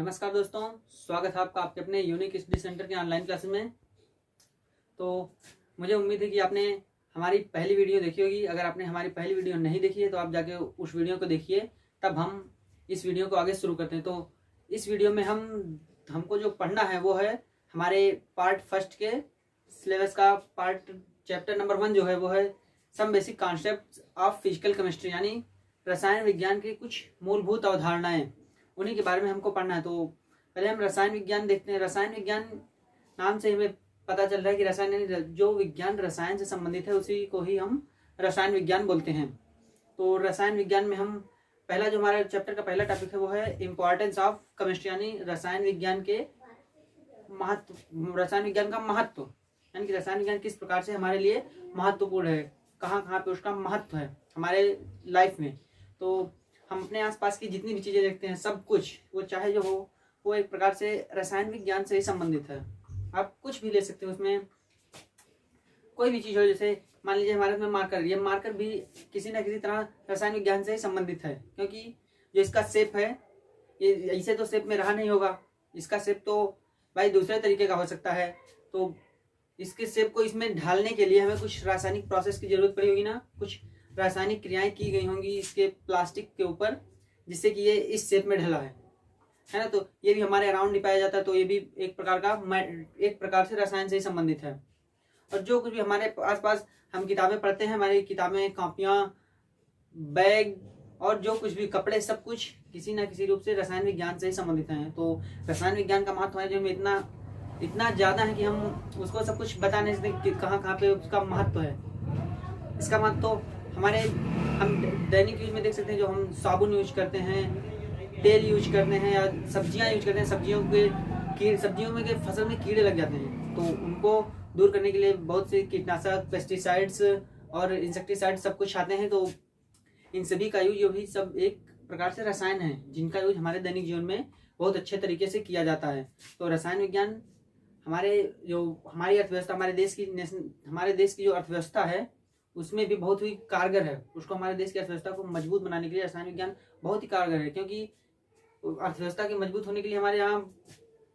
नमस्कार दोस्तों, स्वागत है आपका आपके अपने यूनिक स्टडी सेंटर के ऑनलाइन क्लासेस में। तो मुझे उम्मीद है कि आपने हमारी पहली वीडियो देखी होगी। अगर आपने हमारी पहली वीडियो नहीं देखी है तो आप जाके उस वीडियो को देखिए, तब हम इस वीडियो को आगे शुरू करते हैं। तो इस वीडियो में हमको जो पढ़ना है वो है हमारे पार्ट फर्स्ट के सिलेबस का पार्ट चैप्टर नंबर 1 जो है वो है some basic concept of physical chemistry, यानी रसायन विज्ञान की कुछ मूलभूत अवधारणाएं, उन्हीं के बारे में हमको पढ़ना है। तो पहले हम रसायन विज्ञान देखते हैं। रसायन विज्ञान नाम से हमें पता चल रहा है कि रसायन, जो विज्ञान रसायन से संबंधित है उसी को ही हम रसायन विज्ञान बोलते हैं। तो रसायन विज्ञान में हम पहला जो हमारा चैप्टर का पहला टॉपिक है वो है इम्पोर्टेंस ऑफ केमिस्ट्री, यानी रसायन विज्ञान के महत्व, रसायन विज्ञान का महत्व, यानी कि रसायन विज्ञान किस प्रकार से हमारे लिए महत्वपूर्ण है, कहाँ कहाँ पे उसका महत्व है हमारे लाइफ में। तो हम अपने आसपास की जितनी भी चीजें देखते हैं, सब कुछ वो चाहे जो हो वो एक प्रकार से रसायन विज्ञान से ही संबंधित है। आप कुछ भी ले सकते हो, उसमें कोई भी चीज हो। जैसे मान लीजिए हमारे में मार्कर, ये मार्कर भी किसी न किसी तरह रसायन विज्ञान से ही संबंधित है, क्योंकि जो इसका शेप है ये ऐसे तो शेप में रहा नहीं होगा, इसका शेप तो भाई दूसरे तरीके का हो सकता है। तो इसके शेप को इसमें ढालने के लिए हमें कुछ रासायनिक प्रोसेस की जरूरत पड़ी होगी ना, कुछ रासायनिक क्रियाएं की गई होंगी इसके प्लास्टिक के ऊपर, जिससे कि ये इस शेप में ढला है ना। तो ये भी हमारे अराउंड नहीं पाया जाता, तो ये भी एक प्रकार से रसायन से ही संबंधित है। और जो कुछ भी हमारे आसपास हम किताबें पढ़ते हैं, हमारी किताबें, कॉपियां, बैग और जो कुछ भी कपड़े, सब कुछ किसी न किसी रूप से रसायन विज्ञान से ही संबंधित हैं। तो रसायन विज्ञान का महत्व है जो में इतना ज्यादा है कि हम उसको सब कुछ बता नहीं सकते कहाँ कहाँ पे उसका महत्व है। इसका महत्व तो हम दैनिक यूज में देख सकते हैं। जो हम साबुन यूज करते हैं, तेल यूज करते हैं, या सब्जियां यूज करते हैं, सब्जियों में के फसल में कीड़े लग जाते हैं, तो उनको दूर करने के लिए बहुत से कीटनाशक, पेस्टिसाइड्स और इंसेक्टिसाइड सब कुछ आते हैं। तो इन सभी का यूज, ये भी सब एक प्रकार से रसायन है जिनका यूज हमारे दैनिक जीवन में बहुत अच्छे तरीके से किया जाता है। तो रसायन विज्ञान हमारी अर्थव्यवस्था, हमारे देश की जो अर्थव्यवस्था है उसमें भी बहुत ही कारगर है। उसको, हमारे देश की अर्थव्यवस्था को मजबूत बनाने के लिए रसायन विज्ञान बहुत ही कारगर है, क्योंकि अर्थव्यवस्था के मजबूत होने के लिए हमारे यहाँ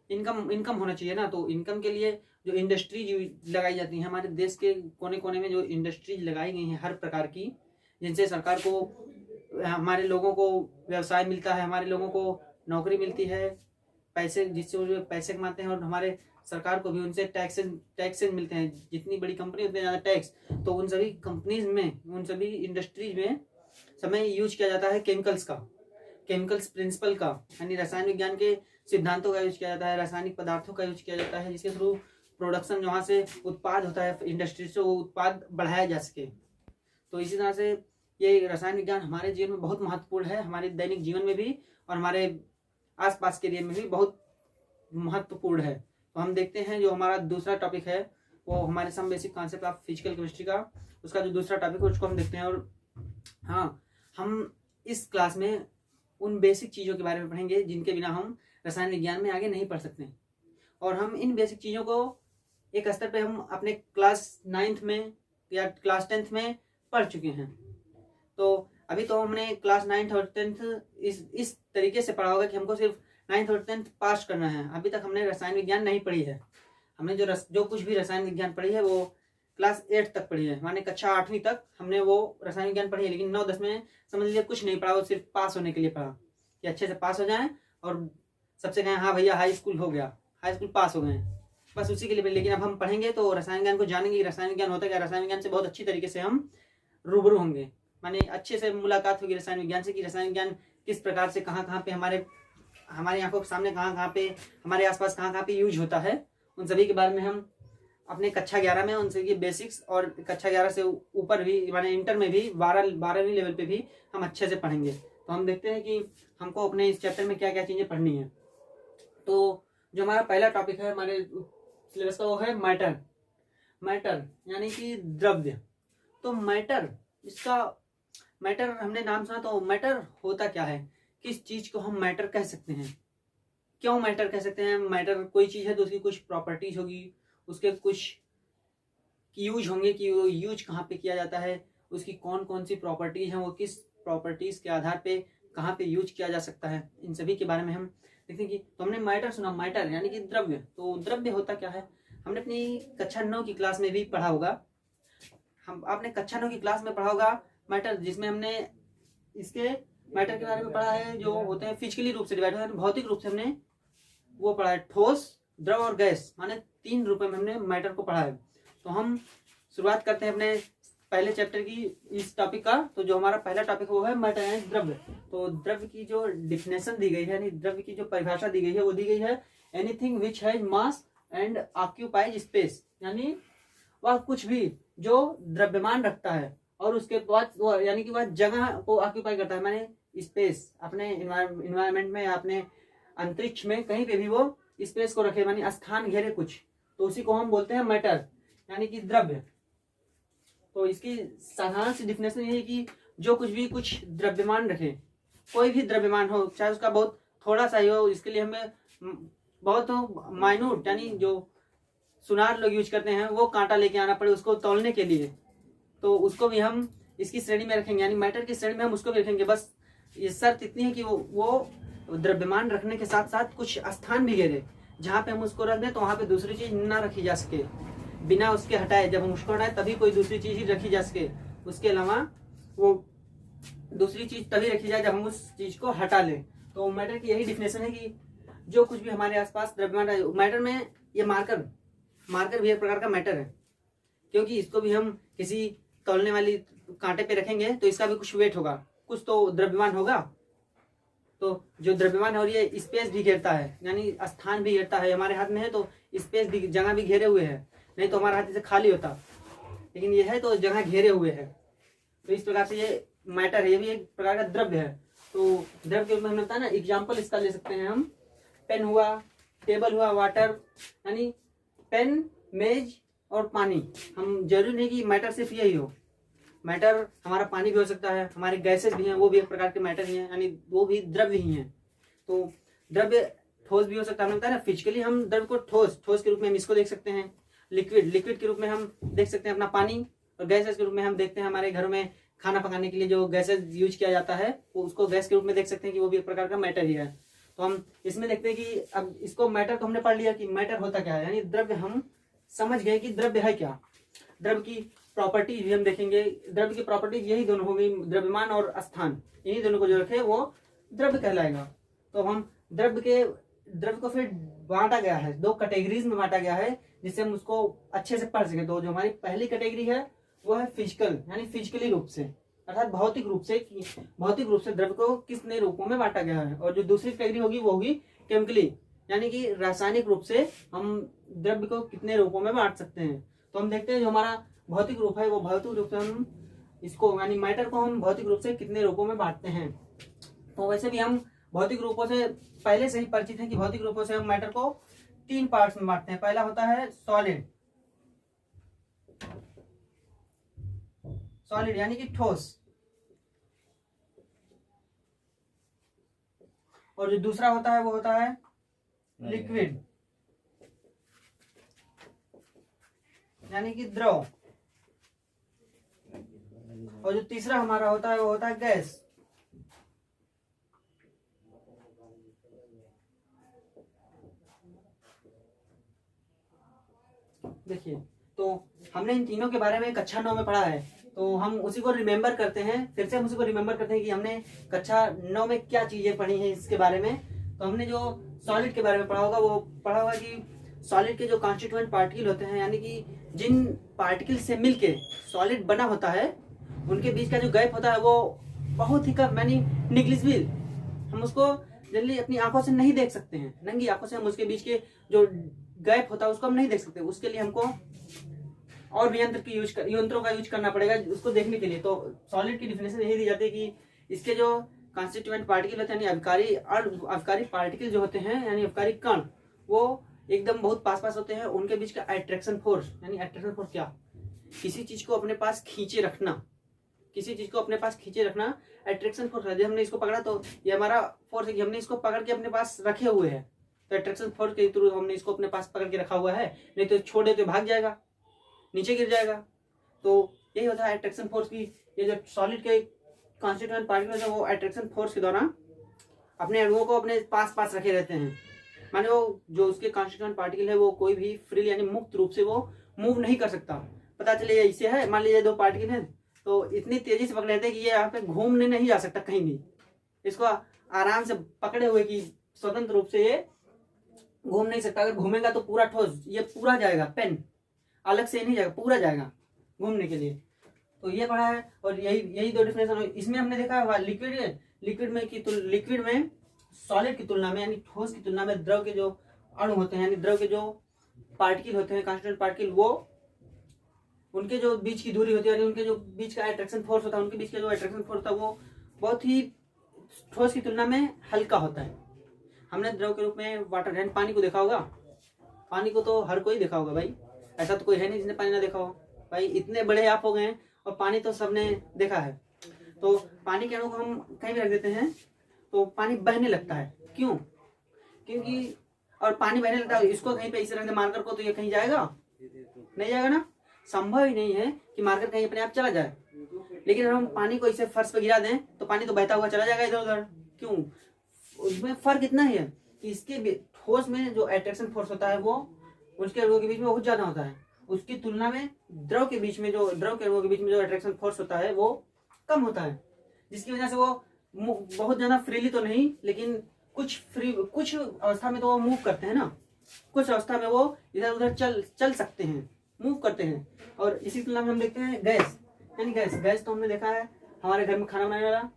इनकम होना चाहिए ना। तो इनकम के लिए जो इंडस्ट्रीज लगाई जाती है, हमारे देश के कोने कोने में जो इंडस्ट्रीज लगाई गई हैं हर प्रकार की, जिनसे सरकार को, हमारे लोगों को व्यवसाय मिलता है, हमारे लोगों को नौकरी मिलती है, पैसे, जिससे वो पैसे कमाते हैं, और हमारे सरकार को भी उनसे टैक्सेस मिलते हैं। जितनी बड़ी कंपनी उतने ज़्यादा टैक्स। तो उन सभी कंपनीज में, उन सभी इंडस्ट्रीज में समय यूज किया जाता है केमिकल्स प्रिंसिपल का, यानी रसायन विज्ञान के सिद्धांतों का यूज किया जाता है, रासायनिक पदार्थों का यूज किया जाता है, जिसके थ्रू प्रोडक्शन, जहाँ से उत्पाद होता है इंडस्ट्री से, वो उत्पाद बढ़ाया जा सके। तो इसी तरह से ये रसायन विज्ञान हमारे जीवन में बहुत महत्वपूर्ण है, हमारे दैनिक जीवन में भी और हमारे आसपास के एरिया में भी बहुत महत्वपूर्ण है। तो हम देखते हैं जो हमारा दूसरा टॉपिक है वो हमारे some basic concept of physical chemistry का, उसका जो दूसरा टॉपिक है उसको हम देखते हैं। और हाँ, हम इस क्लास में उन बेसिक चीज़ों के बारे में पढ़ेंगे जिनके बिना हम रसायन विज्ञान में आगे नहीं पढ़ सकते। और हम इन बेसिक चीज़ों को एक स्तर पे हम अपने क्लास 9th में या क्लास 10th में पढ़ चुके हैं। तो अभी तो हमने क्लास 9th और 10th इस तरीके से पढ़ा होगा कि हमको सिर्फ 9th और 10th पास करना है। अभी तक हमने रसायन विज्ञान नहीं पढ़ी है। हमने जो कुछ भी रसायन विज्ञान पढ़ी है वो क्लास 8 तक पढ़ी है, माने कक्षा 8वीं तक हमने वो रसायन विज्ञान पढ़ी है। लेकिन 9-10 में समझ लीजिए कुछ नहीं पढ़ा, वो सिर्फ पास होने के लिए पढ़ा कि अच्छे से पास हो जाएं और सबसे कहें हाँ भैया हाई स्कूल हो गया, हाई स्कूल पास हो गए, बस उसी के लिए। लेकिन अब हम पढ़ेंगे तो रसायन विज्ञान को जानेंगे, रसायन विज्ञान होता है क्या, रसायन विज्ञान से बहुत अच्छी तरीके से हम रूबरू होंगे, माने अच्छे से मुलाकात होगी रसायन विज्ञान से, कि रसायन विज्ञान किस प्रकार से कहाँ कहाँ पे हमारे आंखों के सामने, कहाँ कहाँ पे हमारे आसपास कहाँ कहाँ पे यूज होता है। उन सभी के बारे में हम अपने कक्षा 11 में उनसे की बेसिक्स, और कक्षा 11 से ऊपर भी, माने इंटर में भी 12वीं लेवल पे भी हम अच्छे से पढ़ेंगे। तो हम देखते हैं कि हमको अपने इस चैप्टर में क्या क्या चीज़ें पढ़नी है। तो जो हमारा पहला टॉपिक है हमारे सिलेबस का वो है मैटर, यानी कि द्रव्य। तो मैटर हमने नाम सुना, तो मैटर होता क्या है, किस चीज को हम मैटर कह सकते हैं, क्यों मैटर कह सकते हैं। मैटर कोई चीज है तो उसकी कुछ प्रॉपर्टीज होगी, उसके कुछ यूज होंगे कि वो यूज कहाँ पे किया जाता है, उसकी कौन कौन सी प्रॉपर्टीज हैं, वो किस प्रॉपर्टीज के आधार पे कहाँ पे यूज किया जा सकता है। इन सभी के बारे में हम देखते हैं कि तो हमने मैटर सुना, मैटर यानी कि द्रव्य। तो द्रव्य होता क्या है, हमने अपनी कक्षा 9 की क्लास में भी पढ़ा होगा। आपने कक्षा 9 की क्लास में पढ़ा होगा मैटर, जिसमें हमने इसके मैटर के बारे में पढ़ा है, जो होते हैं फिजिकली रूप से डिवाइड होते हैं, भौतिक रूप से हमने वो पढ़ा है, ठोस, द्रव और गैस, माने 3 रूप में हमने मैटर को पढ़ा है। तो हम शुरुआत करते हैं अपने पहले चैप्टर की इस टॉपिक का। तो जो हमारा पहला टॉपिक है वो है मैटर यानी द्रव्य। तो द्रव्य की जो डिफिनेशन दी गई है, यानी द्रव्य की जो परिभाषा दी गई है वो दी गई है, anything which has mass and occupies space, यानी वह कुछ भी जो द्रव्यमान रखता है और उसके बाद वो यानी कि वह जगह को ऑक्यूपाई करता है, माने स्पेस, अपने इन्वायरमेंट में, अपने अंतरिक्ष में कहीं पे भी वो स्पेस को रखे, मानी स्थान घेरे कुछ, तो उसी को हम बोलते हैं मैटर यानी कि द्रव्य। तो इसकी साधारण सी डिफिनेशन ये है कि जो कुछ भी कुछ द्रव्यमान रखे, कोई भी द्रव्यमान हो, चाहे उसका बहुत थोड़ा सा ही हो, इसके लिए हमें बहुत माइन्यूट यानी जो सुनार लोग यूज करते हैं वो कांटा लेके आना पड़े उसको तौलने के लिए, तो उसको भी हम इसकी श्रेणी में रखेंगे, यानी मैटर की श्रेणी में हम उसको भी रखेंगे। बस ये शर्त इतनी है कि वो द्रव्यमान रखने के साथ साथ कुछ स्थान भी घेरे, जहाँ पे हम उसको रख दें तो वहाँ पे दूसरी चीज ना रखी जा सके, बिना उसके हटाए, जब हम उसको हटाए तभी कोई दूसरी चीज ही रखी जा सके। उसके अलावा वो दूसरी चीज तभी रखी जाए जब हम उस चीज को हटा लें। तो मैटर की यही डिफिनेशन है कि जो कुछ भी हमारे आसपास द्रव्यमान है, मैटर में ये मार्कर भी एक प्रकार का मैटर है, क्योंकि इसको भी हम किसी तौलने वाली कांटे पे रखेंगे तो इसका भी कुछ वेट होगा, कुछ तो द्रव्यमान होगा। तो जो द्रव्यमान हो रही है स्पेस भी घेरता है, यानी स्थान भी घेरता है। हमारे हाथ में है तो स्पेस भी, जगह भी घेरे हुए है, नहीं तो हमारा हाथ इसे खाली होता, लेकिन ये है तो जगह घेरे हुए है। तो इस प्रकार से ये मैटर है, ये भी एक प्रकार का द्रव्य है। तो द्रव्य के रूप में हमने बताया ना, एग्जाम्पल इसका ले सकते हैं हम, पेन हुआ, टेबल हुआ, वाटर, यानी पेन, मेज और पानी। हम जरूरी नहीं कि मैटर सिर्फ यही हो, मैटर हमारा पानी भी हो सकता है, हमारे गैसेस भी हैं वो भी एक प्रकार के मैटर ही हैं, यानी वो भी द्रव्य ही हैं। तो द्रव्य ठोस भी हो सकता है, हमने बताया ना, फिजिकली हम द्रव्य को ठोस के रूप में हम इसको देख सकते हैं, लिक्विड के रूप में हम देख सकते हैं अपना पानी, और गैसेस के रूप में हम देखते हैं हमारे घरों में खाना पकाने के लिए जो गैसेस यूज किया जाता है वो उसको गैस के रूप में देख सकते हैं कि वो भी एक प्रकार का मैटर ही है। तो हम इसमें देखते हैं कि अब इसको मैटर को हमने पढ़ लिया कि मैटर होता क्या है, यानी द्रव्य हम समझ गए कि द्रव्य है क्या। द्रव्य की प्रॉपर्टीज भी हम देखेंगे, द्रव्य की प्रॉपर्टीज यही दोनों हो गई, द्रव्यमान और स्थान, इन्हीं दोनों को जो रखे वो द्रव्य कहलाएगा। तो हम द्रव्य को फिर बांटा गया है, 2 कैटेगरीज में बांटा गया है, जिससे हम उसको अच्छे से पढ़ सके। तो जो हमारी पहली कैटेगरी है वो है फिजिकल, यानी फिजिकली रूप से, अर्थात भौतिक रूप से द्रव्य को कितने रूपों में बांटा गया है। और जो दूसरी कैटेगरी होगी वो होगी केमिकली, यानी कि रासायनिक रूप से हम द्रव्य को कितने रूपों में बांट सकते हैं। तो हम देखते हैं जो हमारा भौतिक रूप है वो भौतिक रूप से हम इसको यानी मैटर को हम भौतिक रूप से कितने रूपों में बांटते हैं। तो वैसे भी हम भौतिक रूपों से पहले से ही परिचित हैं कि भौतिक रूपों से हम मैटर को 3 पार्ट्स में बांटते हैं। पहला होता है सॉलिड यानी कि ठोस, और जो दूसरा होता है वो होता है लिक्विड यानी कि द्रव, और जो तीसरा हमारा होता है वो होता है गैस। देखिए, तो हमने इन तीनों के बारे में कक्षा 9 में पढ़ा है, तो हम उसी को रिमेम्बर करते हैं, फिर से हम उसी को रिमेम्बर करते हैं कि हमने कक्षा 9 में क्या चीजें पढ़ी हैं इसके बारे में। तो हमने जो सॉलिड के बारे में पढ़ा होगा वो पढ़ा होगा कि सॉलिड के जो कॉन्स्टिट्यूएंट पार्टिकल होते हैं, यानी कि जिन पार्टिकल से मिलके सॉलिड बना होता है, उनके बीच का जो गैप होता है वो बहुत ही कम, यानी निग्लिजिबल, हम उसको जनरली अपनी आंखों से नहीं देख सकते हैं, नंगी आंखों से हम उसके बीच के जो गैप होता है उसको हम नहीं देख सकते। उसके लिए हमको और भी यंत्रों का यूज करना पड़ेगा उसको देखने के लिए। तो सॉलिड की डिफिनेशन यही दी जाती है कि इसके जो कॉन्स्टिट्यूएंट पार्टिकल होते हैं, यानी अवकारी पार्टिकल जो होते हैं, यानी अवकारी कण, वो एकदम बहुत पास होते हैं। उनके बीच का अट्रैक्शन फोर्स, यानी अट्रैक्शन फोर्स क्या, किसी चीज को अपने पास खींचे रखना, अट्रैक्शन फोर्स है। जब हमने इसको पकड़ा तो ये हमारा फोर्स है कि हमने इसको पकड़ के अपने पास रखे हुए हैं, तो अट्रैक्शन फोर्स के थ्रू हमने इसको अपने पास पकड़ के रखा हुआ है, नहीं तो छोड़े तो भाग जाएगा, नीचे गिर जाएगा। तो यही होता है अट्रैक्शन फोर्स की। ये जो सॉलिड के कॉन्स्टिट्यूएंट पार्टिकल्स है वो अट्रैक्शन फोर्स के द्वारा अपने अणुओं को अपने पास पास रखे रहते हैं। माने वो जो उसके कॉन्स्टिट्यूएंट पार्टिकल है वो कोई भी फ्रीली यानी मुक्त रूप से वो मूव नहीं कर सकता। पता चले ये ऐसे है, मान लीजिए दो पार्टिकल हैं तो इतनी तेजी से पकड़े रहते हैं कि ये यहाँ पे घूमने नहीं जा सकता कहीं भी। इसको आराम से पकड़े हुए कि स्वतंत्र रूप से ये घूम नहीं सकता। अगर घूमेगा तो पूरा ठोस ये पूरा जाएगा, पेन अलग से नहीं जाएगा, पूरा जाएगा घूमने के लिए। तो ये पढ़ा है और यही दो डिफिनेशन। इसमें हमने देखा लिक्विड में सॉलिड की तुलना में यानी ठोस की तुलना में द्रव के जो अणु होते हैं यानी द्रव के जो पार्टिकल होते हैं कांस्टेंट पार्टिकल, वो उनके जो बीच की दूरी होती है यानी उनके जो बीच का अट्रैक्शन फोर्स होता है, उनके बीच का जो अट्रैक्शन फोर्स होता है वो बहुत ही ठोस की तुलना में हल्का होता है। हमने द्रव के रूप में वाटर यानी पानी को देखा होगा। पानी को तो हर कोई देखा होगा भाई, ऐसा तो कोई है नहीं जिसने पानी ना देखा हो। भाई इतने बड़े आप हो गए हैं और पानी तो सबने देखा है। तो पानी के अणु को हम कहीं भी रख देते हैं तो पानी बहने लगता है। क्यों? क्योंकि और पानी बहने लगता है, इसको कहीं पे इसे रख दे मार्कर को तो ये कहीं जाएगा नहीं, जाएगा ना, संभव ही नहीं है कि मार्कर कहीं अपने आप चला जाए। लेकिन अगर हम पानी को इसे फर्श पे गिरा दें तो पानी तो बहता हुआ चला जाएगा इधर उधर। क्यों? उसमें फर्क इतना ही है कि इसके ठोस में जो अट्रैक्शन फोर्स होता है वो उसके अणुओं के बीच में बहुत ज्यादा होता है, उसकी तुलना में द्रव के बीच में जो द्रव के अणुओं के बीच में जो अट्रैक्शन फोर्स होता है वो कम होता है, जिसकी वजह से वो बहुत ज्यादा फ्रीली तो नहीं लेकिन कुछ अवस्था में तो वो मूव करते हैं ना, कुछ अवस्था में वो इधर उधर चल सकते हैं, मूव करते हैं। और इसी तुलना में हम देखते हैं गैस यानी गैस तो हमने देखा है हमारे घर में खाना बनाने वाला,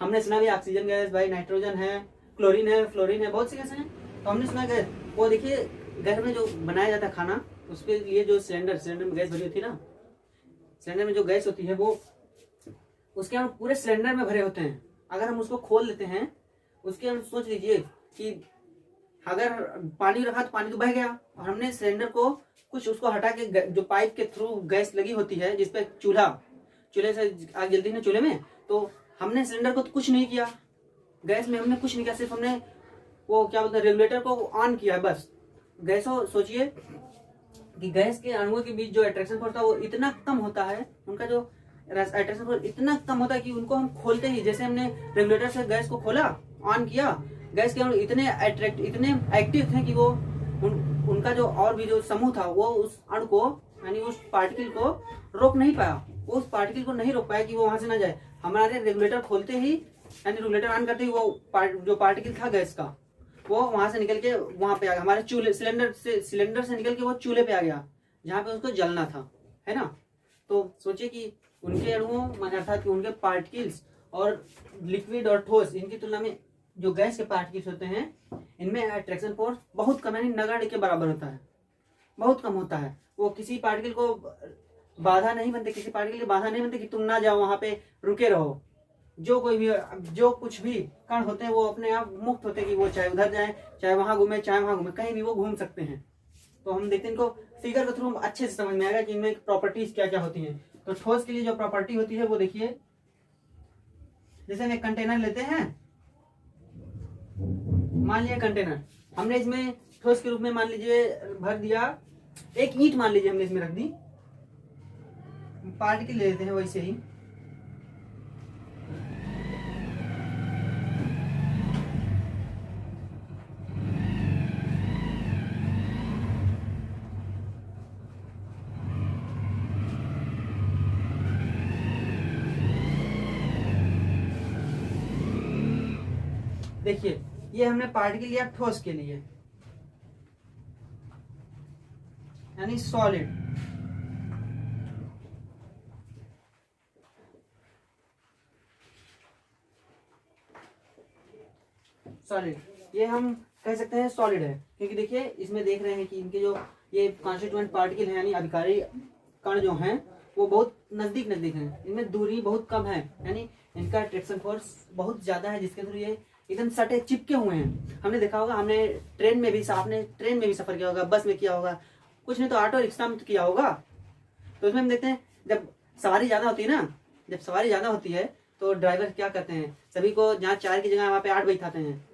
हमने सुना भी ऑक्सीजन गैस, भाई नाइट्रोजन है, क्लोरीन है, फ्लोरीन है, बहुत सी गैस हैं। तो हमने सुना गैस, वो देखिए घर में जो बनाया जाता है खाना उसके लिए जो सिलेंडर में गैस भरी होती है ना, सिलेंडर में जो गैस होती है वो उसके हम पूरे सिलेंडर में भरे होते हैं। अगर हम उसको खोल लेते हैं उसके हम सोच लीजिए कि अगर पानी रखा तो पानी तो बह गया और हमने सिलेंडर को कुछ उसको हटा के जो पाइप के थ्रू गैस लगी होती है जिसपे चूल्हे से आग जलती है ना चूल्हे में, तो हमने सिलेंडर को तो कुछ नहीं किया, गैस में हमने कुछ नहीं किया, सिर्फ हमने वो क्या बोलते हैं रेगुलेटर को ऑन किया बस। गैसों सोचिए कि गैस के अणुओं के बीच जो अट्रैक्शन फोर्स था वो इतना कम होता है, उनका जो अट्रैक्शन फोर्स इतना कम होता है कि उनको हम खोलते ही, जैसे हमने रेगुलेटर से गैस को खोला ऑन किया, गैस के अणु इतने एक्टिव थे कि वो उनका जो और भी जो समूह था वो उस अणु को यानी उस पार्टिकल को रोक नहीं पाया, वो उस पार्टिकल को नहीं रोक पाया कि वो वहां से ना जाए। हमारे रेगुलेटर खोलते ही यानी रेगुलेटर ऑन करते ही वो जो पार्टिकल था गैस का वो वहां से निकल के वहां पे आ गया, हमारे सिलेंडर से निकल के वो चूल्हे पे आ गया जहाँ पे उसको जलना था, है ना। तो सोचिए कि उनके अणुओं अर्थात कि उनके पार्टिकल्स और लिक्विड और ठोस इनकी तुलना में जो गैस के पार्टिकल्स होते हैं इनमें अट्रैक्शन फोर्स बहुत कम यानी नगण्य के बराबर होता है, बहुत कम होता है। वो किसी पार्टिकल को बाधा नहीं बनते, किसी पार्टिकल की बाधा नहीं बनते कि तुम ना जाओ वहां पे, रुके रहो। जो कुछ भी कण होते हैं वो अपने आप मुक्त होते हैं कि वो चाहे उधर जाए, चाहे वहां घूमे, कहीं भी वो घूम सकते हैं। तो हम देखते हैं इनको फिगर के थ्रू अच्छे से समझ में आएगा कि इनमें प्रॉपर्टीज क्या क्या होती हैं। तो ठोस के लिए जो प्रॉपर्टी होती है वो देखिए, जैसे हम एक कंटेनर लेते हैं, मान लिया कंटेनर हमने इसमें ठोस के रूप में मान लीजिए भर दिया, एक ईंट मान लीजिए हमने इसमें रख दी, पार्टिकल ले लेते हैं वैसे ही, देखिए ये हमने पार्टिकल लिया ठोस के लिए यानी सॉलिड, ये हम कह सकते हैं सॉलिड है, क्योंकि देखिए इसमें देख रहे हैं कि इनके जो ये कॉन्स्टिट्यूएंट पार्टिकल है यानी अभिकारी कण जो हैं वो बहुत नजदीक हैं, इनमें दूरी बहुत कम है यानी इनका अट्रैक्शन फोर्स बहुत ज्यादा है, जिसके थ्रू ये एकदम सटे चिपके हुए हैं। हमने देखा होगा, आपने ट्रेन में भी सफर किया होगा, बस में किया होगा, कुछ नहीं तो ऑटो रिक्शा में तो किया होगा। तो उसमें हम देखते हैं जब सवारी ज्यादा होती है तो ड्राइवर क्या करते हैं, सभी को जहाँ 4 की जगह वहाँ पे 8 बैठाते हैं,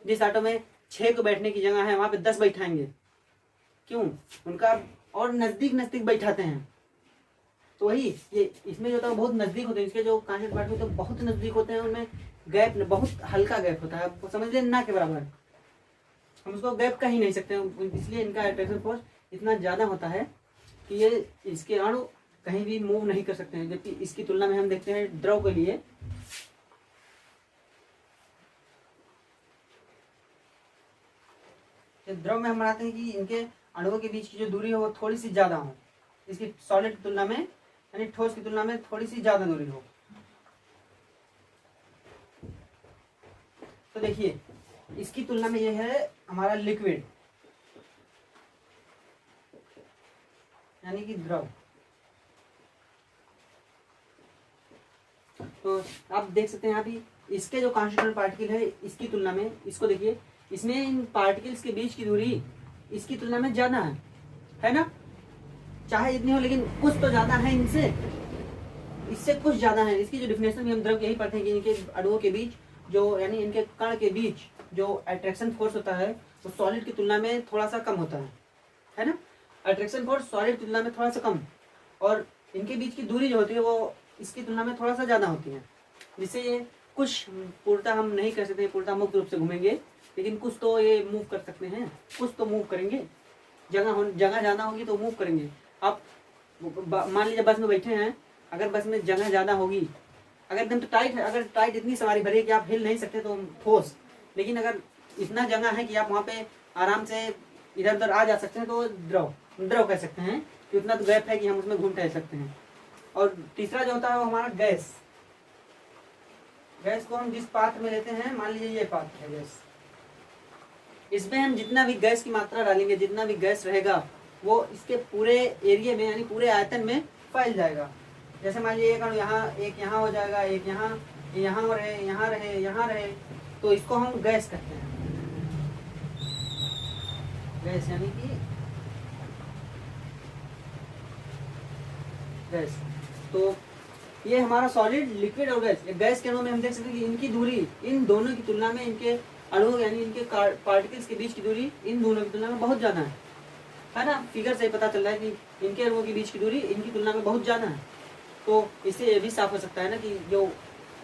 जिस ऑटो में 6 को बैठने की जगह है वहाँ पे 10 बैठाएंगे। क्यों? उनका और नजदीक बैठाते हैं। तो वही ये इसमें जो होता है बहुत नजदीक होते हैं, इसके जो कांस्टेंट पार्टिकल होते हैं बहुत नजदीक होते हैं, उनमें गैप बहुत हल्का गैप होता है, समझ लें ना के बराबर, हम उसको गैप कह ही नहीं सकते, इसलिए इनका अट्रैक्शन फोर्स इतना ज़्यादा होता है कि ये इसके अणु कहीं भी मूव नहीं कर सकते हैं। जबकि इसकी तुलना में हम देखते हैं द्रव के लिए, द्रव में हम बनाते हैं कि इनके अणुओं के बीच की जो दूरी है वो थोड़ी सी ज़्यादा हो, इसकी सॉलिड की तुलना में, यानी ठोस की तुलना में थोड़ी सी ज़्यादा दूरी हो। तो देखिए इसकी तुलना में ये है हमारा लिक्विड, यानी कि द्रव। तो आप देख सकते हैं यहाँ भी इसके जो कॉन्स्टिट्यूएंट पार्टिकल है इसकी तुलना में, इसको देखिए, इसमें इन पार्टिकल्स के बीच की दूरी इसकी तुलना में ज्यादा है ना, चाहे इतनी हो लेकिन कुछ तो ज्यादा है इनसे, इससे कुछ ज्यादा है। इसकी जो डिफिनेशन भी हम द्रव यही पढ़ते हैं कि इनके अणुओं के बीच जो, यानी इनके कण के बीच जो अट्रैक्शन फोर्स होता है वो सॉलिड की तुलना में थोड़ा सा कम होता है ना, अट्रैक्शन फोर्स सॉलिड की तुलना में थोड़ा सा कम, और इनके बीच की दूरी जो होती है वो इसकी तुलना में थोड़ा सा ज़्यादा होती है, जिससे ये कुछ पूर्णतः हम नहीं कर सकते, पूर्णतः मुक्त रूप से घूमेंगे, लेकिन कुछ तो ये मूव कर सकते हैं, कुछ तो मूव करेंगे, जगह जाना होगी तो मूव करेंगे। आप मान लीजिए बस में बैठे हैं, अगर बस में जगह ज़्यादा होगी, अगर एकदम तो टाइट है, अगर टाइट इतनी सवारी भरी है कि आप हिल नहीं सकते तो ठोस, लेकिन अगर इतना जगह है कि आप वहाँ पे आराम से इधर उधर आ जा सकते हैं तो द्रव कह सकते हैं कि उतना तो गैप है कि हम उसमें घूम टहल सकते हैं। और तीसरा जो होता है वो हमारा गैस को हम जिस पात्र में लेते हैं, मान लीजिए ये पात्र है गैस, इसमें हम जितना भी गैस की मात्रा डालेंगे, जितना भी गैस रहेगा वो इसके पूरे एरिया में, यानी पूरे आयतन में फैल जाएगा। जैसे मान लीजिए एक यहाँ हो जाएगा, एक यहाँ रहे, तो इसको हम गैस कहते हैं। गैस यानी कि गैस। तो ये हमारा सॉलिड, लिक्विड और गैस। गैस के अणु में हम देख सकते हैं कि इनकी दूरी इन दोनों की तुलना में, इनके अणु यानी इनके पार्टिकल्स के बीच की दूरी इन दोनों की तुलना में बहुत ज़्यादा है ना। फिगर से पता चल रहा है कि इनके अणुओं के बीच की दूरी इनकी तुलना में बहुत ज़्यादा है। तो इससे ये भी साफ हो सकता है ना कि जो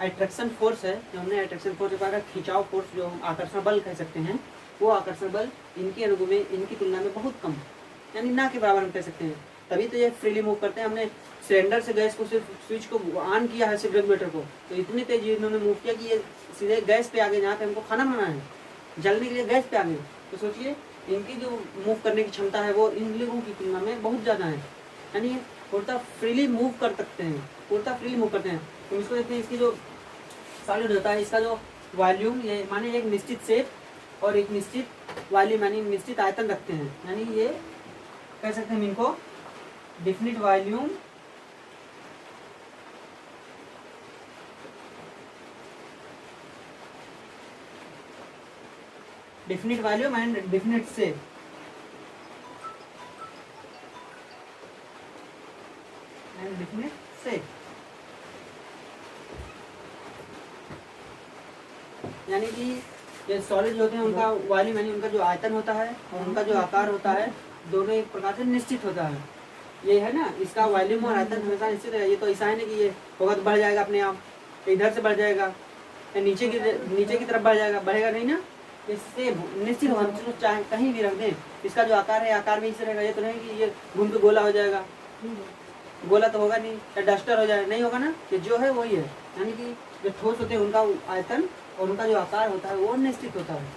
अट्रैक्शन फोर्स है, जो हमने अट्रैक्शन फोर्स का खिंचाव फोर्स, जो हम आकर्षण बल कह सकते हैं, वो आकर्षण बल इनके अणुओं में इनकी तुलना में बहुत कम, यानी ना के बराबर हम कह सकते हैं। तभी तो ये फ्रीली मूव करते हैं। हमने सिलेंडर से गैस को सिर्फ स्विच को ऑन किया है, सिर्फ रेगुलेटर को, तो इतनी तेज इन्होंने मूव किया कि ये सीधे गैस पे आ गए, जहाँ पे हमको खाना बनाना है, जलने के लिए गैस पे आ गए। तो सोचिए इनकी जो मूव करने की क्षमता है वो इन लोगों की तुलना में बहुत ज़्यादा है, यानी पूर्णतः फ्रीली मूव कर सकते हैं, पूर्णतः फ्रीली मूव करते हैं। तो इसको देखते हैं, इसकी जो सॉलिड होता है, इसका जो वॉल्यूम, ये माने एक निश्चित शेप और एक निश्चित वॉल्यूम यानी निश्चित आयतन रखते हैं, यानी ये कह सकते हैं इनको definite volume, definite volume and definite shape. Definite shape यानी कि ये सॉलिड जो होते हैं उनका वॉल्यूम यानी उनका जो आयतन होता है और उनका जो आकार होता है, दोनों एक प्रकार से निश्चित होता है। ये है ना, इसका वॉल्यूम और आयतन हमेशा निश्चित है। ये तो ऐसा है ना कि ये होगा तो बढ़ जाएगा अपने आप, इधर से बढ़ जाएगा या नीचे की तरफ बढ़ जाएगा, बढ़ेगा नहीं ना, इससे निश्चित होगा। चलो चाहे कहीं भी रख दें, इसका जो आकार है आकार में इससे रहेगा। ये तो नहीं कि ये घूम के गोला हो जाएगा, गोला तो होगा नहीं, या डस्टर हो जाएगा, नहीं होगा ना, कि जो है वही है। यानी कि जो ठोस होते हैं उनका आयतन और उनका जो आकार होता है वो निश्चित होता है।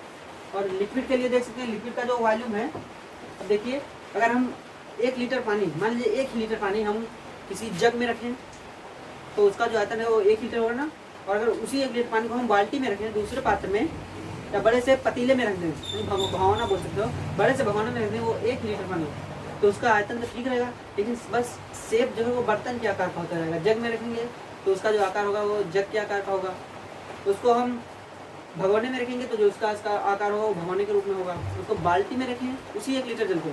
और लिक्विड के लिए देख सकते हैं, लिक्विड का जो वॉल्यूम है, अब देखिए अगर हम 1 लीटर पानी, मान लीजिए 1 लीटर पानी हम किसी जग में रखें तो उसका जो आयतन है वो 1 लीटर होगा ना। और अगर उसी 1 लीटर पानी को हम बाल्टी में रखें, दूसरे पात्र में या बड़े से पतीले में रख दें, भगोना बोल सकते हो, बड़े से भगोने में रख दें वो 1 लीटर पानी, तो उसका आयतन तो ठीक रहेगा, लेकिन बस शेप जो है वो बर्तन के आकार का होता रहेगा। जग में रखेंगे तो उसका जो आकार होगा वो जग के आकार का होगा। उसको हम भगोने में रखेंगे तो जो उसका आकार होगा वो भगोने के रूप में होगा। उसको बाल्टी में रखें उसी 1 लीटर जल को,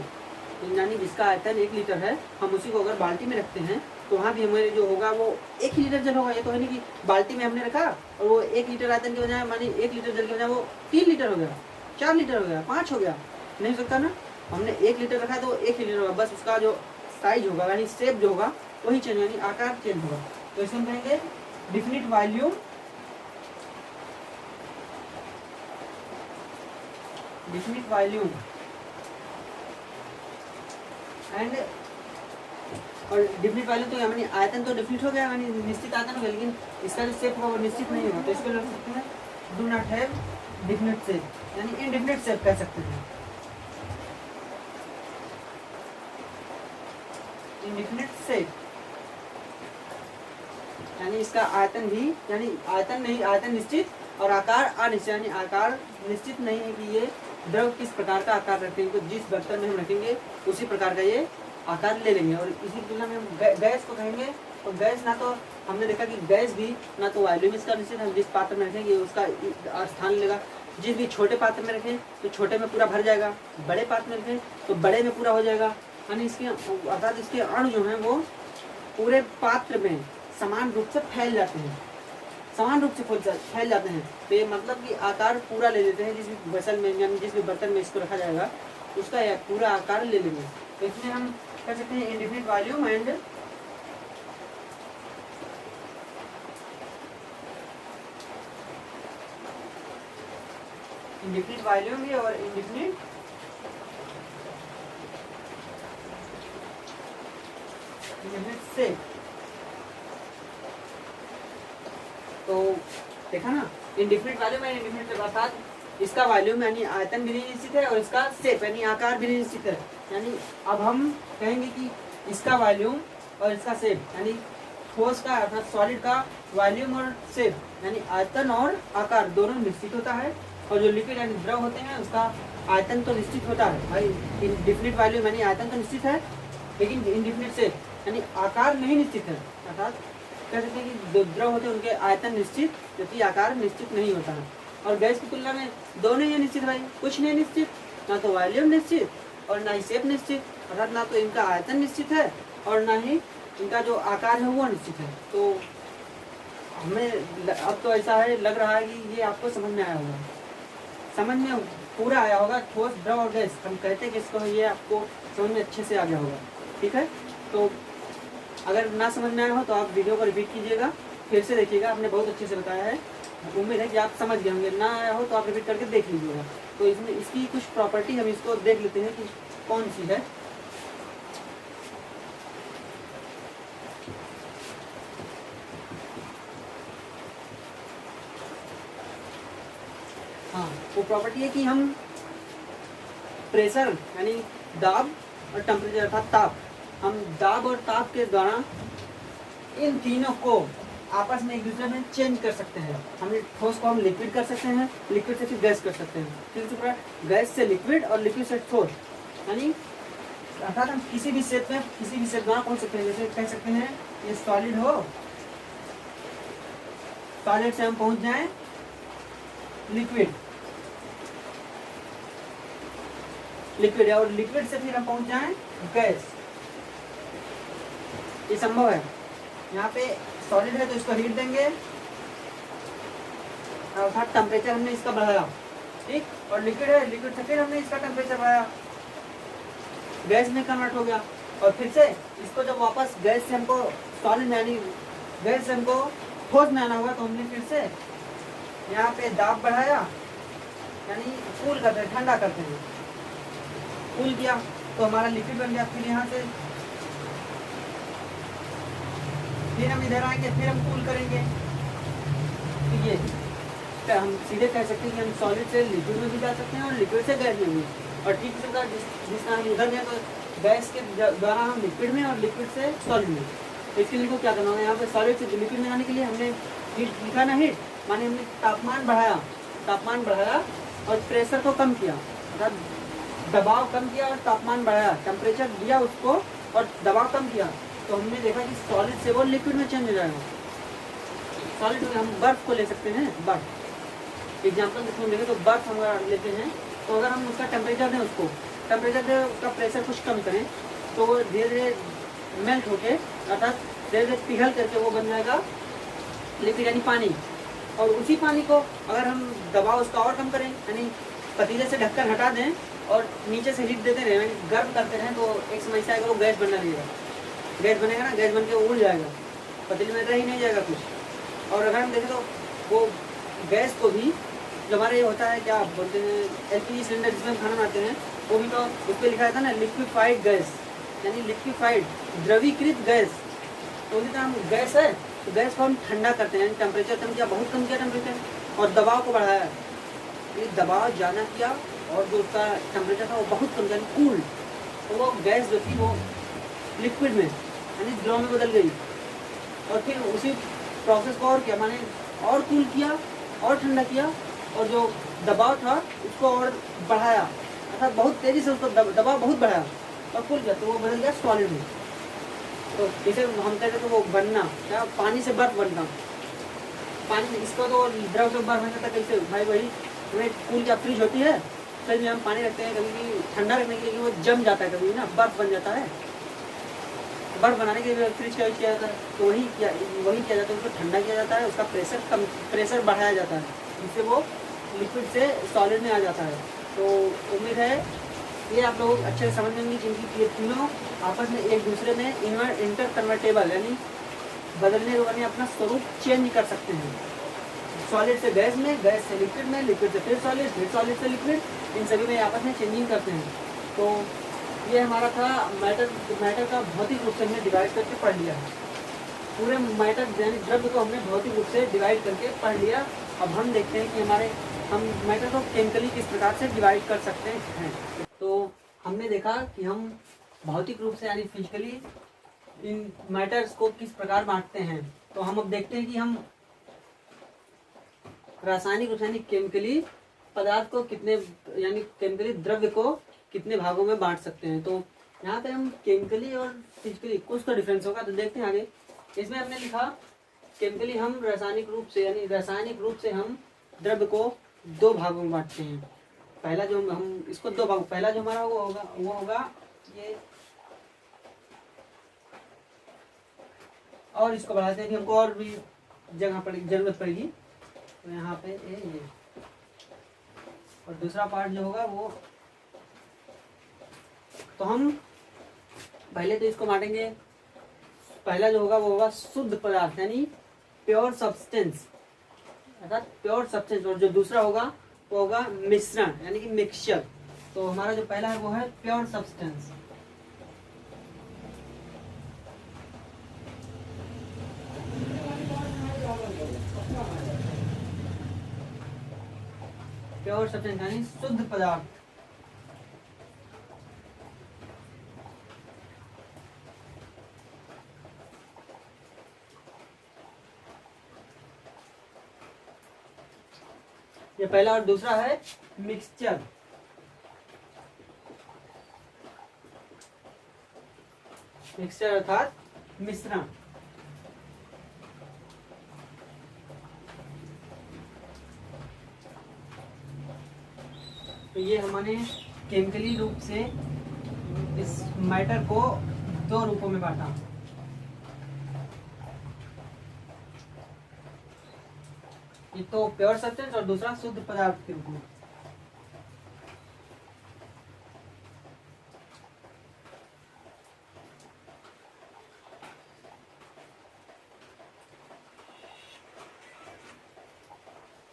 यानी जिसका आयतन 1 लीटर है, हम उसी को अगर बाल्टी में रखते हैं तो वहाँ भी हमारे जो होगा वो 1 लीटर जल होगा। ये तो है नहीं कि बाल्टी में हमने रखा और वो 1 लीटर आयतन के बजाय, मानी 1 लीटर जल के बजाय वो 3 लीटर हो गया, 4 लीटर हो गया, 5 हो गया, नहीं हो सकता ना। हमने 1 लीटर रखा तो 1 लीटर होगा, बस उसका जो साइज होगा यानी शेप जो होगा वही चेंज, यानी आकार चेंज होगा। तो इसको हम कहेंगे definite volume definite volume and, और डिफिनिट वॉल्यूम तो यानी आयतन तो डिफिनिट हो गया, यानी निश्चित आयतन हो गया, लेकिन इसका जो शेप होगा वो निश्चित नहीं होगा, तो इसको लिख सकते हैं do not have definite shape, यानी इनडिफिनिट शेप कह सकते हैं, इनडिफिनिट शेप, यानी इसका आयतन भी, यानी आयतन नहीं, आयतन निश्चित और आकार अनिश्चित, यानी आकार निश्चित नहीं है कि ये द्रव किस प्रकार का आकार रखेंगे, तो जिस बर्तन में हम रखेंगे उसी प्रकार का ये आकार ले लेंगे। और इसी तुलना में हम गैस को कहेंगे, तो गैस ना तो हमने देखा कि गैस भी ना तो वॉल्यूम इसका निश्चित, हम जिस पात्र में रखेंगे उसका स्थान लेगा, जिस भी छोटे पात्र में रखें तो छोटे में पूरा भर जाएगा, बड़े पात्र में रखें तो बड़े में पूरा हो जाएगा, यानी इसके अर्थात इसके अणु जो हैं वो पूरे पात्र में समान रूप से फैल जाते हैं, समान रूप से फैल जाते हैं, तो ये मतलब कि आकार पूरा ले लेते हैं, जिस भी वेसल में यानी जिस भी बर्तन में इसको रखा जाएगा उसका पूरा आकार ले लेंगे। तो इसमें हम कह सकते हैं indefinite volume and indefinite volume भी और इंडिफिनिट शेप। तो देखा ना, indefinite volume and indefinite shape, अर्थात इसका वॉल्यूम यानी आयतन भी निश्चित है और इसका शेप यानी आकार भी निश्चित है, यानी अब हम कहेंगे कि इसका वॉल्यूम और इसका शेप, यानी ठोस का अर्थात सॉलिड का वॉल्यूम और शेप यानी आयतन और आकार दोनों निश्चित होता है, और जो लिक्विड यानी द्रव होते हैं उसका आयतन तो निश्चित होता है भाई, इंडिफिनिट वॉल्यूम यानी आयतन तो निश्चित है, लेकिन इंडिफिनिट शेप यानी आकार नहीं निश्चित है, अर्थात कह सकते हैं कि जो द्रव होते हैं उनके आयतन निश्चित जबकि आकार निश्चित नहीं होता है। और गैस की तुलना में दोनों ही निश्चित भाई, कुछ नहीं निश्चित, ना तो वॉल्यूम निश्चित और ना ही शेप निश्चित, अर्थात ना तो इनका आयतन निश्चित है और ना ही इनका जो आकार है वो निश्चित है। तो हमें अब तो ऐसा है, लग रहा है कि ये आपको समझ में आया होगा, समझ में पूरा आया होगा, ठोस द्रव और गैस हम कहते हैं कि इसको, ये आपको समझ में अच्छे से आ गया होगा। ठीक है, तो अगर ना समझ में आया हो तो आप वीडियो को रिपीट कीजिएगा, फिर से देखिएगा, आपने बहुत अच्छे से बताया है, उम्मीद है कि आप समझ गए होंगे, ना आया हो तो आप रिपीट करके देख लीजिएगा। तो इसमें इसकी कुछ प्रॉपर्टी हम इसको देख लेते हैं कि कौन सी है। हाँ, वो प्रॉपर्टी है कि हम प्रेशर यानी दाब और टेम्परेचर अर्थात ताप, हम दाब और ताप के द्वारा इन तीनों को आपस में एक दूसरे में चेंज कर सकते हैं। हम ठोस को हम लिक्विड कर सकते हैं, लिक्विड से फिर गैस कर सकते हैं, फिर गैस से लिक्विड और लिक्विड से ठोस, यानी अर्थात हम किसी भी शेप में किसी भी शेप द्वारा पहुंच सकते हैं। जैसे कह सकते हैं ये सॉलिड हो, सॉलिड से हम पहुंच जाएं लिक्विड, लिक्विड और लिक्विड से फिर हम पहुंच जाएं गैस, ये संभव है। यहाँ पे सॉलिड है तो इसको हीट देंगे, अर्थात टेम्परेचर हमने इसका बढ़ाया, ठीक, और लिक्विड है, लिक्विड से फिर हमने इसका टेम्परेचर बढ़ाया, गैस में कन्वर्ट हो गया, और फिर से इसको जब वापस गैस से हमको सॉलिड में यानी गैस से हमको ठोस में आना होगा तो हमने फिर से यहाँ पे दाब बढ़ाया, यानी कूल करते हैं, ठंडा करते हैं, कूल किया तो हमारा लिक्विड बन गया। फिर यहाँ से फिर हम इधर आएंगे, फिर हम कूल करेंगे, तो ये तो हम सीधे कह सकते हैं कि हम सॉलिड से लिक्विड में भी जा सकते हैं और लिक्विड से गैस में भी, और ठीक से जिस तरह हम उधर गए तो गैस के द्वारा हम लिक्विड में और लिक्विड से सॉलिड में। तो इसके लिए को क्या करना होगा, यहाँ पे सॉलिड से लिक्विड में जाने के लिए हमने हीट लिखा ना, हीट माने हमने तापमान बढ़ाया और प्रेशर को कम किया, अर्थात दबाव कम किया और तापमान बढ़ाया, टेम्परेचर दिया उसको और दबाव कम किया, तो हमने देखा कि सॉलिड से वो लिक्विड में चेंज हो जाएगा। सॉलिड में हम बर्फ को ले सकते हैं, बर्फ एग्जाम्पल इसमें देखें तो बर्फ हम लेते हैं, तो अगर हम उसका टेम्परेचर दें, उसको टेम्परेचर दें, उसका प्रेशर कुछ कम करें तो वो धीरे धीरे मेल्ट होके अर्थात धीरे धीरे पिघल करके वो बन जाएगा लिक्विड यानी पानी। और उसी पानी को अगर हम दबाव उसका और कम करें, यानी पतीले से ढक्कन हटा दें और नीचे से हीट देते रहें, गर्म करते रहें, तो एक समय से आएगा वो गैस बनने लगेगा, गैस बनेगा ना, गैस बन के उड़ जाएगा, पतीले में रह ही नहीं जाएगा कुछ। और अगर हम देखें तो वो गैस को भी जो हमारे होता है क्या बोलते हैं एलपीजी सिलेंडर जिसमें हम खाना बनाते हैं, वो भी तो उस पर लिखा रहता है ना लिक्विफाइड गैस, यानी लिक्विफाइड द्रवीकृत गैस। तो उसी तरह हम गैस है तो गैस को हम ठंडा करते हैं, टेम्परेचर कम किया, बहुत कम किया टेम्परेचर, और दबाव को बढ़ाया, ये दबाव ज़्यादा किया और जो उसका टेम्परेचर था वो बहुत कम, यानी कूल, तो वो गैस जो थी वो लिक्विड में यानी द्रव में बदल गई। और फिर उसी प्रोसेस को और किया, माने और कूल किया और ठंडा किया, और जो दबाव था उसको और बढ़ाया, अर्थात बहुत तेज़ी से उसको दबाव बहुत बढ़ाया और कूल किया, तो वो बदल गया सॉलिड में। तो जैसे हम कहते तो वो बनना क्या, पानी से बर्फ बनना, पानी इसको तो द्रव से बर्फ बन जाता कैसे भाई, वही हमें कूल क्या फ्रिज होती है, फ्रिज में हम पानी रखते हैं कभी ठंडा रखने के लिए, वो जम जाता है कभी ना, बर्फ बन जाता है, बर्फ बनाने के लिए फ्रिज का यूज किया जाता है, तो वही किया जाता है, उसको ठंडा किया जाता है, उसका प्रेशर बढ़ाया जाता है, जिससे वो लिक्विड से सॉलिड में आ जाता है। तो उम्मीद है ये आप लोग अच्छे से समझ लेंगे, क्योंकि ये तीनों आपस में एक दूसरे में इंटर कन्वर्टेबल यानी बदलने के बाद अपना स्वरूप चेंज कर सकते हैं, सॉलिड से गैस में, गैस से लिक्विड में, लिक्विड से फिर सॉलिड से लिक्विड, इन सभी में आपस में चेंजिंग करते हैं। तो ये हमारा था मैटर का भौतिक रूप से हमने डिवाइड करके पढ़ लिया है, पूरे मैटर यानी द्रव्य को हमने भौतिक रूप से डिवाइड करके पढ़ लिया। अब हम देखते हैं कि हम मैटर को केमिकली किस प्रकार से डिवाइड कर सकते हैं। तो हमने देखा कि हम भौतिक रूप से यानी फिजिकली इन मैटर्स को किस प्रकार बांटते हैं। तो हम अब देखते हैं कि हम रासायनिक रूप से यानी केमिकली पदार्थ को कितने यानी केमिकली द्रव्य को कितने भागों में बांट सकते हैं। तो यहाँ पे हम केमिकली और फिजिकली कुछ तो डिफरेंस होगा, तो देखते हैं आगे। इसमें हमने लिखा केमिकली हम रासायनिक रूप से हम द्रव्य को दो भागों में बांटते हैं। पहला जो हम इसको दो भाग, पहला जो हमारा वो होगा ये, और इसको बढ़ाते हैं कि हमको और भी जगह पर जरूरत पड़ेगी, तो यहाँ पे ये और दूसरा पार्ट जो होगा वो, तो हम पहले तो इसको बांटेंगे। पहला जो होगा वो होगा शुद्ध पदार्थ यानी प्योर सब्सटेंस, अर्थात प्योर सब्सटेंस, और जो दूसरा होगा वो होगा मिश्रण यानी कि मिक्सचर। तो हमारा जो पहला है वो है प्योर सब्सटेंस। प्योर सब्सटेंस यानी शुद्ध पदार्थ। ये पहला, और दूसरा है मिक्सचर। मिक्सचर अर्थात मिश्रण। तो ये हमने केमिकली रूप से इस मैटर को दो रूपों में बांटा। एक तो प्योर सब्सटेंस और दूसरा शुद्ध पदार्थ के रूप में।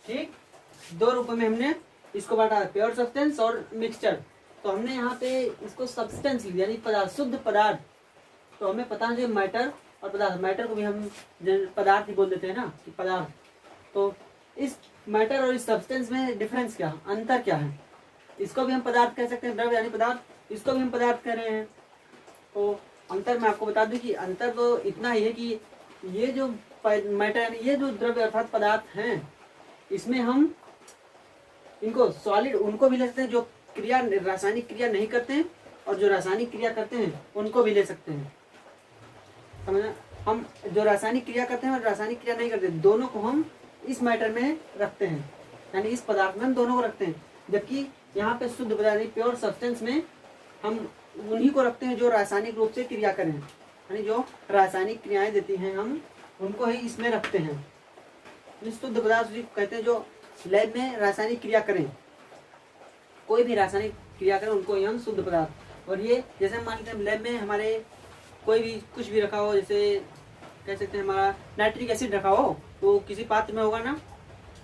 ठीक, दो रूपों में हमने इसको बांटा, प्योर सब्सटेंस और मिक्सचर। तो हमने यहाँ पे इसको सब्सटेंस लिया यानी पदार्थ, शुद्ध पदार्थ। तो हमें पता है मैटर और पदार्थ, मैटर को भी हम पदार्थ ही बोल देते हैं ना कि पदार्थ। तो इस मैटर और इस सब्सटेंस में डिफरेंस क्या, अंतर क्या है? इसको भी हम पदार्थ कह सकते हैं, द्रव्य यानी पदार्थ, इसको भी हम पदार्थ कह रहे हैं। तो अंतर मैं आपको बता दूं कि अंतर तो इतना ही है कि ये जो मैटर यानी ये जो द्रव्य अर्थात पदार्थ हैं, इसमें हम इनको सॉलिड उनको भी ले सकते हैं जो क्रिया रासायनिक क्रिया नहीं करते हैं, और जो रासायनिक क्रिया करते हैं उनको भी ले सकते हैं। समझना, हम जो रासायनिक क्रिया करते हैं और रासायनिक क्रिया नहीं करते, दोनों को हम इस मैटर में रखते हैं, यानी इस पदार्थ में हम दोनों को रखते हैं। जबकि यहाँ पे शुद्ध पदार्थ प्योर सब्सटेंस में हम उन्हीं को रखते हैं जो रासायनिक रूप से क्रिया करें, यानी जो रासायनिक क्रियाएं देती हैं हम उनको ही इसमें रखते हैं। शुद्ध पदार्थ कहते हैं जो लैब में रासायनिक क्रिया करें, कोई भी रासायनिक क्रिया करें उनको ही हम शुद्ध पदार्थ। और ये जैसे हम मान लेते हैं लैब में हमारे कोई भी कुछ भी रखा हो, जैसे कह सकते हैं हमारा नाइट्रिक एसिड रखा हो, तो किसी पात्र में होगा ना,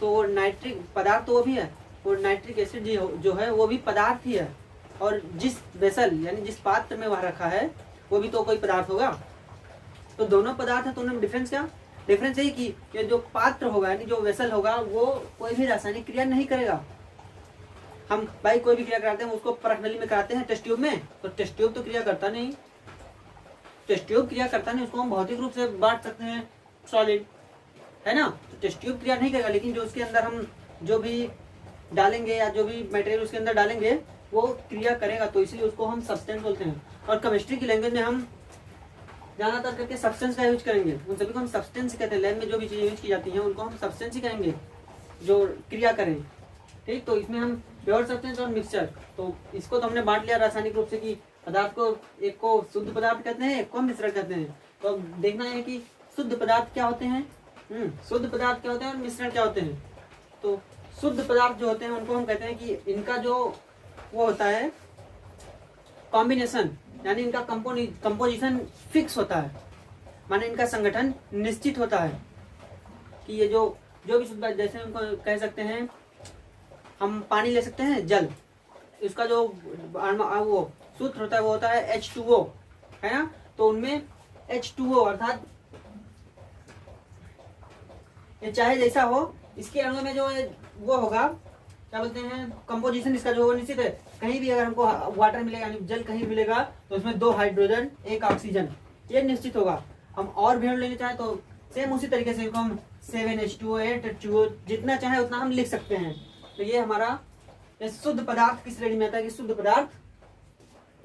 तो नाइट्रिक पदार्थ तो वो भी है, और नाइट्रिक एसिड जो है वो भी पदार्थ ही है, और जिस वेसल यानी जिस पात्र में वह रखा है वो भी तो कोई पदार्थ होगा। तो दोनों पदार्थ है, तो उनमें डिफरेंस क्या? डिफरेंस यही कि ये जो पात्र होगा यानी जो वेसल होगा वो कोई भी रासायनिक क्रिया नहीं करेगा। हम भाई कोई भी क्रिया कराते हैं उसको परख नली में कराते हैं टेस्ट ट्यूब में, तो टेस्ट ट्यूब तो क्रिया करता नहीं, टेस्ट ट्यूब क्रिया करता नहीं, उसको हम भौतिक रूप से बांट सकते हैं सॉलिड, है ना। तो टेस्ट ट्यूब क्रिया नहीं करेगा, लेकिन जो उसके अंदर हम जो भी डालेंगे या जो भी मटेरियल उसके अंदर डालेंगे वो क्रिया करेगा, तो इसलिए उसको हम सब्सटेंस बोलते हैं। और केमिस्ट्री की लैंग्वेज में हम ज्यादातर करके सब्सटेंस का यूज करेंगे, उन सभी को हम सब्सटेंस कहते हैं। लैब में जो भी चीजें यूज की जाती हैं उनको हम सब्सटेंस ही कहेंगे जो क्रिया करें, ठीक। तो इसमें हम प्योर सब्सटेंस और मिक्सचर, तो इसको तो हमने बांट लिया रासायनिक रूप से कि पदार्थ को एक को शुद्ध पदार्थ कहते हैं, एक को मिश्रण कहते हैं। तो अब देखना है कि शुद्ध पदार्थ क्या होते हैं, शुद्ध पदार्थ क्या होते हैं और मिश्रण क्या होते हैं। तो शुद्ध पदार्थ जो होते हैं उनको हम कहते हैं कि इनका जो वो होता है कॉम्बिनेशन, यानी इनका कंपोजिशन फिक्स होता है, माने इनका संगठन निश्चित होता है कि ये जो भी शुद्ध, जैसे उनको कह सकते हैं हम पानी ले सकते हैं, जल, इसका जो वो सूत्र होता है वो होता है H2O, है ना। तो उनमें H2O अर्थात ये चाहे जैसा हो, इसके अणु में जो वो होगा क्या बोलते हैं कंपोजिशन, इसका जो निश्चित है। कहीं भी अगर हमको वाटर मिलेगा यानी जल कहीं मिलेगा तो उसमें 2 हाइड्रोजन 1 ऑक्सीजन, ये निश्चित होगा। हम और भी लेना चाहें तो सेम उसी तरीके से हम 7H2O 8H2O जितना चाहे उतना हम लिख सकते हैं। तो ये हमारा ये शुद्ध पदार्थ की श्रेणी में आता है कि शुद्ध पदार्थ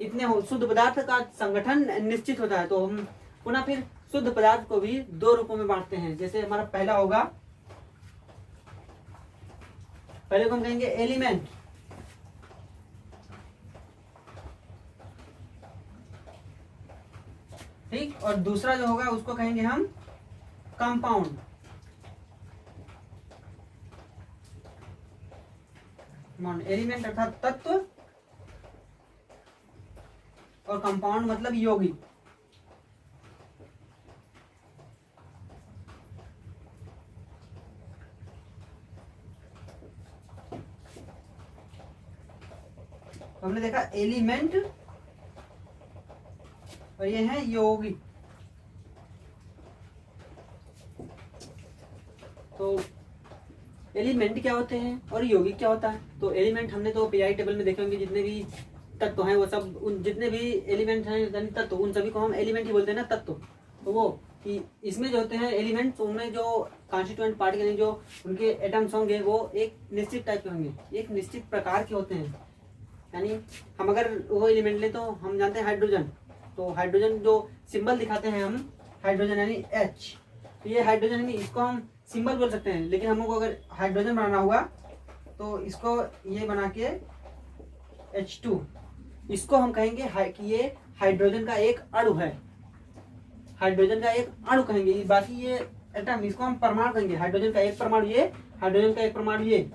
इतने हो, शुद्ध पदार्थ का संगठन निश्चित होता है। तो हम पुनः फिर शुद्ध पदार्थ को भी 2 रूपों में बांटते हैं। जैसे हमारा पहला होगा, पहले को हम कहेंगे एलिमेंट, ठीक, और दूसरा जो होगा उसको कहेंगे हम कंपाउंड। एलिमेंट अर्थात तत्व और कंपाउंड मतलब यौगिक। हमने देखा एलिमेंट और ये है यौगिक। तो एलिमेंट क्या होते हैं और यौगिक क्या होता है? तो एलिमेंट हमने तो पीरियोडिक टेबल में देखे होंगे, जितने भी तत्व हैं वो सब, उन जितने भी एलिमेंट हैं तत्व, उन सभी को हम एलिमेंट ही बोलते हैं ना, तत्व। तो वो कि इसमें जो होते हैं एलिमेंट्स, उनमें जो कॉन्स्टिट्यूएंट पार्टिकल जो उनके एटम्स होंगे वो एक निश्चित टाइप के होंगे, एक निश्चित प्रकार के होते हैं। यानी हम अगर वो एलिमेंट लें तो हम जानते हैं हाइड्रोजन, तो हाइड्रोजन जो सिंबल दिखाते हैं हम हाइड्रोजन यानी H, तो ये हाइड्रोजन यानी इसको हम सिंबल बोल सकते हैं। लेकिन हमको अगर हाइड्रोजन बनाना हुआ तो इसको ये बना के H2, इसको हम कहेंगे कि ये हाइड्रोजन का एक अणु है, हाइड्रोजन का एक अणु कहेंगे। बाकी ये एटम, इसको हम परमाणु कहेंगे। हाइड्रोजन का एक परमाणु ये, हाइड्रोजन का एक परमाणु ये,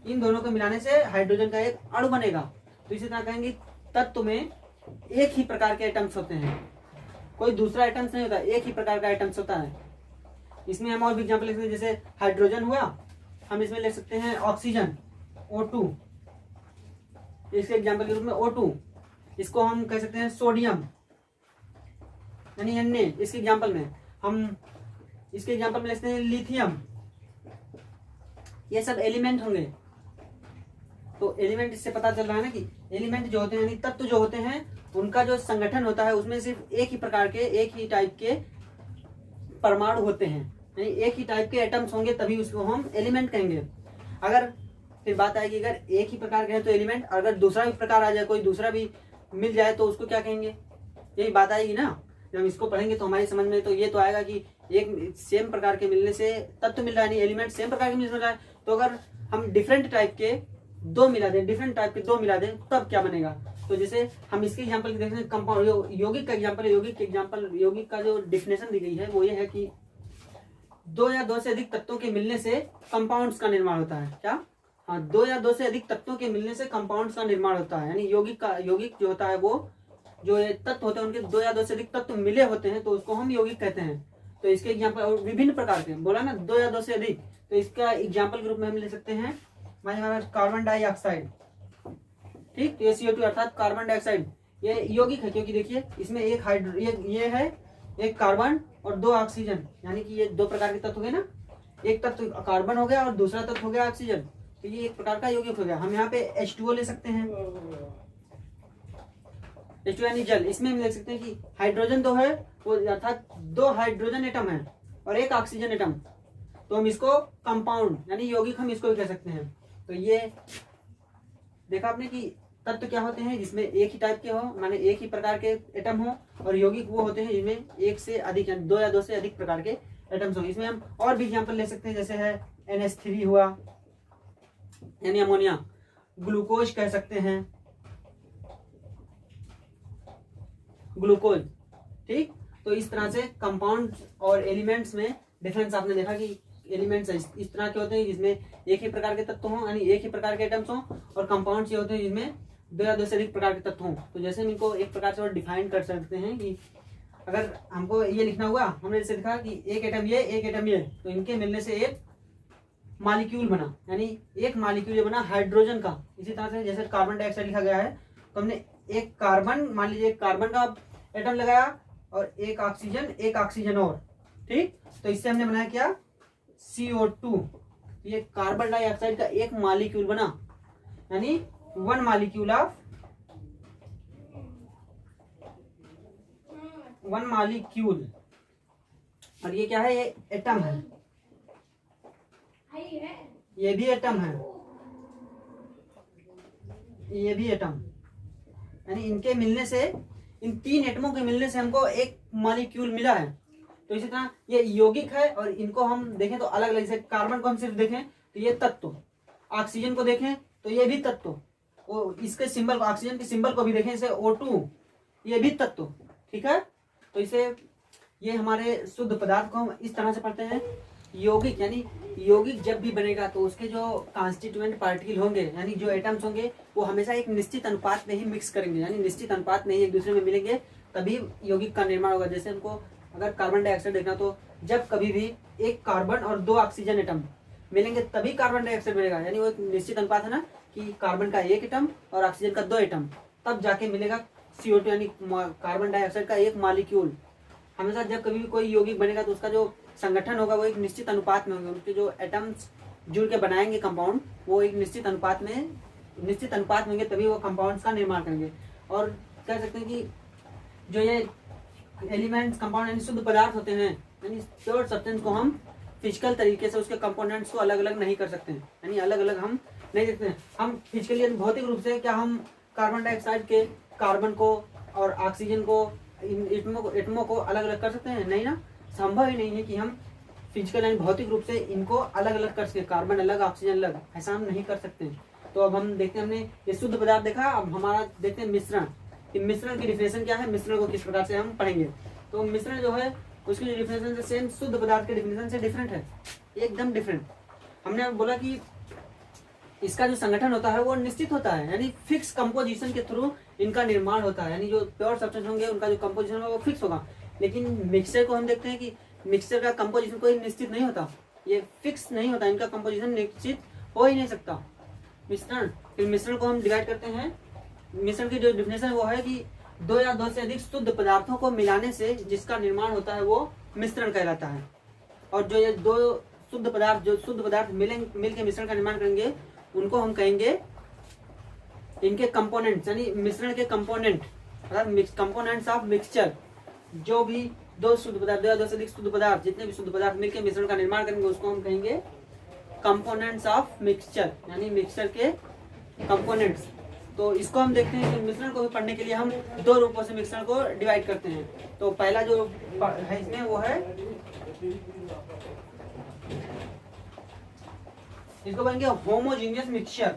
इन दोनों को मिलाने से हाइड्रोजन का एक अणु बनेगा। तो इसी तरह कहेंगे तत्व में एक ही प्रकार के एटम्स होते हैं, कोई दूसरा एटम्स नहीं होता, एक ही प्रकार का एटम्स होता है। इसमें हम और भी एग्जाम्पल लिख सकते हैं, जैसे हाइड्रोजन हुआ, हम इसमें लिख सकते हैं ऑक्सीजन O2, इसके एग्जाम्पल के रूप में O2। इसको हम कह सकते हैं सोडियम यानी Na, इसके एग्जाम्पल में हम इसके एग्जाम्पल में लिखते हैं लिथियम। ये सब एलिमेंट होंगे। तो एलिमेंट इससे पता चल रहा है ना कि एलिमेंट जो होते हैं यानी तत्व जो होते हैं उनका जो संगठन होता है उसमें सिर्फ एक ही प्रकार के, एक ही टाइप के परमाणु होते हैं, यानी एक ही टाइप के एटम्स होंगे, तभी उसको हम एलिमेंट कहेंगे। अगर फिर बात आएगी अगर एक ही प्रकार के हैं तो एलिमेंट, अगर दूसरा भी प्रकार आ जाए, कोई दूसरा भी मिल जाए तो उसको क्या कहेंगे, यही बात आएगी ना। जब हम इसको पढ़ेंगे तो हमारी समझ में तो ये तो आएगा कि एक सेम प्रकार के मिलने से तत्व मिल रहा है, नहीं एलिमेंट सेम प्रकार के मिल रहा है। तो अगर हम डिफरेंट टाइप के 2 मिला दें, डिफरेंट टाइप के 2 मिला दें तब क्या बनेगा। तो जैसे हम इसके एग्जांपल देख रहे हैं कंपाउंड, यौगिक का एग्जांपल है। यौगिक का जो डिफिनेशन दी गई है वो ये है कि 2 या 2 से अधिक तत्वों के मिलने से कंपाउंड्स का निर्माण होता है। क्या? हाँ, 2 या 2 से अधिक तत्वों के मिलने से कंपाउंड्स का निर्माण होता है। यानी यौगिक जो होता है वो जो तत्व होते हैं उनके 2 या 2 से अधिक तत्व मिले होते हैं तो उसको हम यौगिक कहते हैं। तो इसके एग्जाम्पल विभिन्न प्रकार के बोला ना, 2 या 2 से अधिक, तो इसका एग्जाम्पल ग्रुप में हम ले सकते हैं हमारा कार्बन डाइऑक्साइड। ठीक, तो ये CO2 अर्थात कार्बन डाइऑक्साइड ये यौगिक है, क्योंकि देखिए इसमें एक हाइड्रो ये है एक कार्बन और 2 ऑक्सीजन, यानी कि ये 2 प्रकार के तत्व हो गए ना, एक तत्व कार्बन हो गया और दूसरा तत्व हो गया ऑक्सीजन, तो ये एक प्रकार का यौगिक हो गया। हम यहाँ पे H2O ले सकते हैं, H2 यानी जल। इसमें हम देख सकते हैं कि हाइड्रोजन 2 है, वो अर्थात 2 हाइड्रोजन एटम है और एक ऑक्सीजन एटम, तो हम इसको कंपाउंड यानी यौगिक हम इसको भी कह सकते हैं। तो ये देखा आपने कि तत्व क्या होते हैं जिसमें एक ही टाइप के हो, माने एक ही प्रकार के एटम हो, और यौगिक वो होते हैं जिनमें एक से अधिक यानी 2 या 2 से अधिक प्रकार के एटम्स हो। इसमें हम और भी एग्जांपल ले सकते हैं, जैसे है NH3 हुआ यानी अमोनिया, ग्लूकोज कह सकते हैं, ग्लूकोज। ठीक, तो इस तरह से कंपाउंड और एलिमेंट्स में डिफरेंस आपने देखा कि एलिमेंट्स इस तरह के होते हैं जिसमें एक ही प्रकार के तत्व हों यानी एक ही प्रकार के एटम्स हों, और कंपाउंड्स ये होते हैं जिसमें 2 या 2 से अधिक प्रकार के तत्व हों। तो जैसे हम इनको एक प्रकार से और डिफाइन कर सकते हैं कि अगर हमको ये लिखना हुआ, हमने जैसे लिखा कि एक एटम ये एक एटम ये, तो इनके मिलने से एक मॉलिक्यूल बना, यानी एक मॉलिक्यूल बना हाइड्रोजन का। इसी तरह से जैसे कार्बन डाइऑक्साइड लिखा गया है, तो हमने एक कार्बन, मान लीजिए एक कार्बन का एटम लगाया और एक ऑक्सीजन और, ठीक, तो इससे हमने बनाया क्या CO2। ये कार्बन डाइऑक्साइड का एक मॉलिक्यूल बना, यानी 1 मॉलिक्यूल ऑफ 1 मॉलिक्यूल। और ये क्या है, ये एटम है, ये भी एटम है, ये भी एटम, यानी इनके मिलने से, इन 3 एटमों के मिलने से हमको एक मॉलिक्यूल मिला है। तो इसी तरह ये यौगिक है, और इनको हम देखें तो अलग अलग, जैसे कार्बन को हम सिर्फ देखें तो ये तत्व, ऑक्सीजन को देखें तो ये भी तत्व, और इसके सिंबल, ऑक्सीजन के सिंबल को भी देखें जैसे O2, ये भी तत्व। ठीक है, तो इसे ये हमारे शुद्ध पदार्थ को हम इस तरह से पढ़ते हैं यौगिक, यानी यौगिक जब भी बनेगा तो उसके जो कॉन्स्टिट्यूएंट पार्टिकल होंगे यानी जो एटम्स होंगे वो हमेशा एक निश्चित अनुपात में ही मिक्स करेंगे, यानी निश्चित अनुपात में ही एक दूसरे में मिलेंगे, तभी यौगिक का निर्माण होगा। जैसे हमको अगर कार्बन डाइऑक्साइड देखना, तो जब कभी भी एक कार्बन और 2 ऑक्सीजन एटम मिलेंगे तभी कार्बन डाइऑक्साइड बनेगा, यानी वो एक निश्चित अनुपात है ना कि कार्बन का एक एटम और ऑक्सीजन का 2 एटम, तब जाके मिलेगा CO2 यानी कार्बन डाइऑक्साइड का एक मॉलिक्यूल। हमेशा जब कभी भी कोई यौगिक बनेगा तो उसका जो संगठन होगा वो एक निश्चित अनुपात में होंगे, उनके जो एटम्स जुड़ के बनाएंगे कंपाउंड, वो एक निश्चित अनुपात में होंगे, तभी वो कंपाउंड्स का निर्माण करेंगे। और कह सकते हैं कि जो ये एलिमेंट्स, कंपाउंड यानी शुद्ध पदार्थ होते हैं, यानी प्योर सब्सटेंस को हम फिजिकल तरीके से उसके कंपोनेंट्स को अलग अलग नहीं कर सकते हैं, यानी अलग अलग हम नहीं देखते हैं। हम फिजिकली भौतिक रूप से क्या हम कार्बन डाइऑक्साइड के कार्बन को और ऑक्सीजन को, एटमों को अलग अलग कर सकते हैं? नहीं ना, संभव ही नहीं है कि हम फिजिकल यानी भौतिक रूप से इनको अलग अलग कर सके, कार्बन अलग ऑक्सीजन अलग, ऐसा हम नहीं कर सकते। तो अब हम देखते हैं, हमने ये शुद्ध पदार्थ देखा, अब हमारा देखते हैं मिश्रण, कि मिश्रण की डिफिनेशन क्या है, मिश्रण को किस प्रकार से हम पढ़ेंगे। तो मिश्रण जो है उसकी डिफिनेशन से सेम शुद्ध पदार्थ के डिफिनेशन से डिफरेंट है, एकदम डिफरेंट। हमने बोला कि इसका जो संगठन होता है वो निश्चित होता है, यानी फिक्स कंपोजिशन के थ्रू इनका निर्माण होता है, यानी जो प्योर सब्सटेंस होंगे उनका जो कंपोजिशन होगा वो फिक्स होगा। लेकिन मिक्सचर को हम देखते हैं कि मिक्सचर का कंपोजिशन कोई निश्चित नहीं होता, ये फिक्स नहीं होता, इनका कंपोजिशन निश्चित हो ही नहीं सकता। मिश्रण, फिर मिश्रण को हम डिवाइड करते हैं। मिश्रण की जो डिफिनेशन वो है कि 2 या 2 से अधिक शुद्ध पदार्थों को मिलाने से जिसका निर्माण होता है वो मिश्रण कहलाता है। और जो ये 2 शुद्ध पदार्थ मिल के मिश्रण का निर्माण करेंगे उनको हम कहेंगे इनके कंपोनेंट्स, यानी मिश्रण के कंपोनेंट, अर्थात कंपोनेंट्स ऑफ मिक्सचर। जो भी 2 शुद्ध पदार्थ, 2 या 2 से अधिक शुद्ध पदार्थ, जितने भी शुद्ध पदार्थ मिलकर मिश्रण का निर्माण करेंगे उसको हम कहेंगे कंपोनेंट्स ऑफ मिक्सचर, यानी मिक्सचर के कंपोनेंट्स। तो इसको हम देखते हैं कि मिश्रण को भी पढ़ने के लिए हम 2 रूपों से मिश्रण को डिवाइड करते हैं। तो पहला जो है इसमें वो है, इसको बोलेंगे होमोजीनियस मिक्सचर।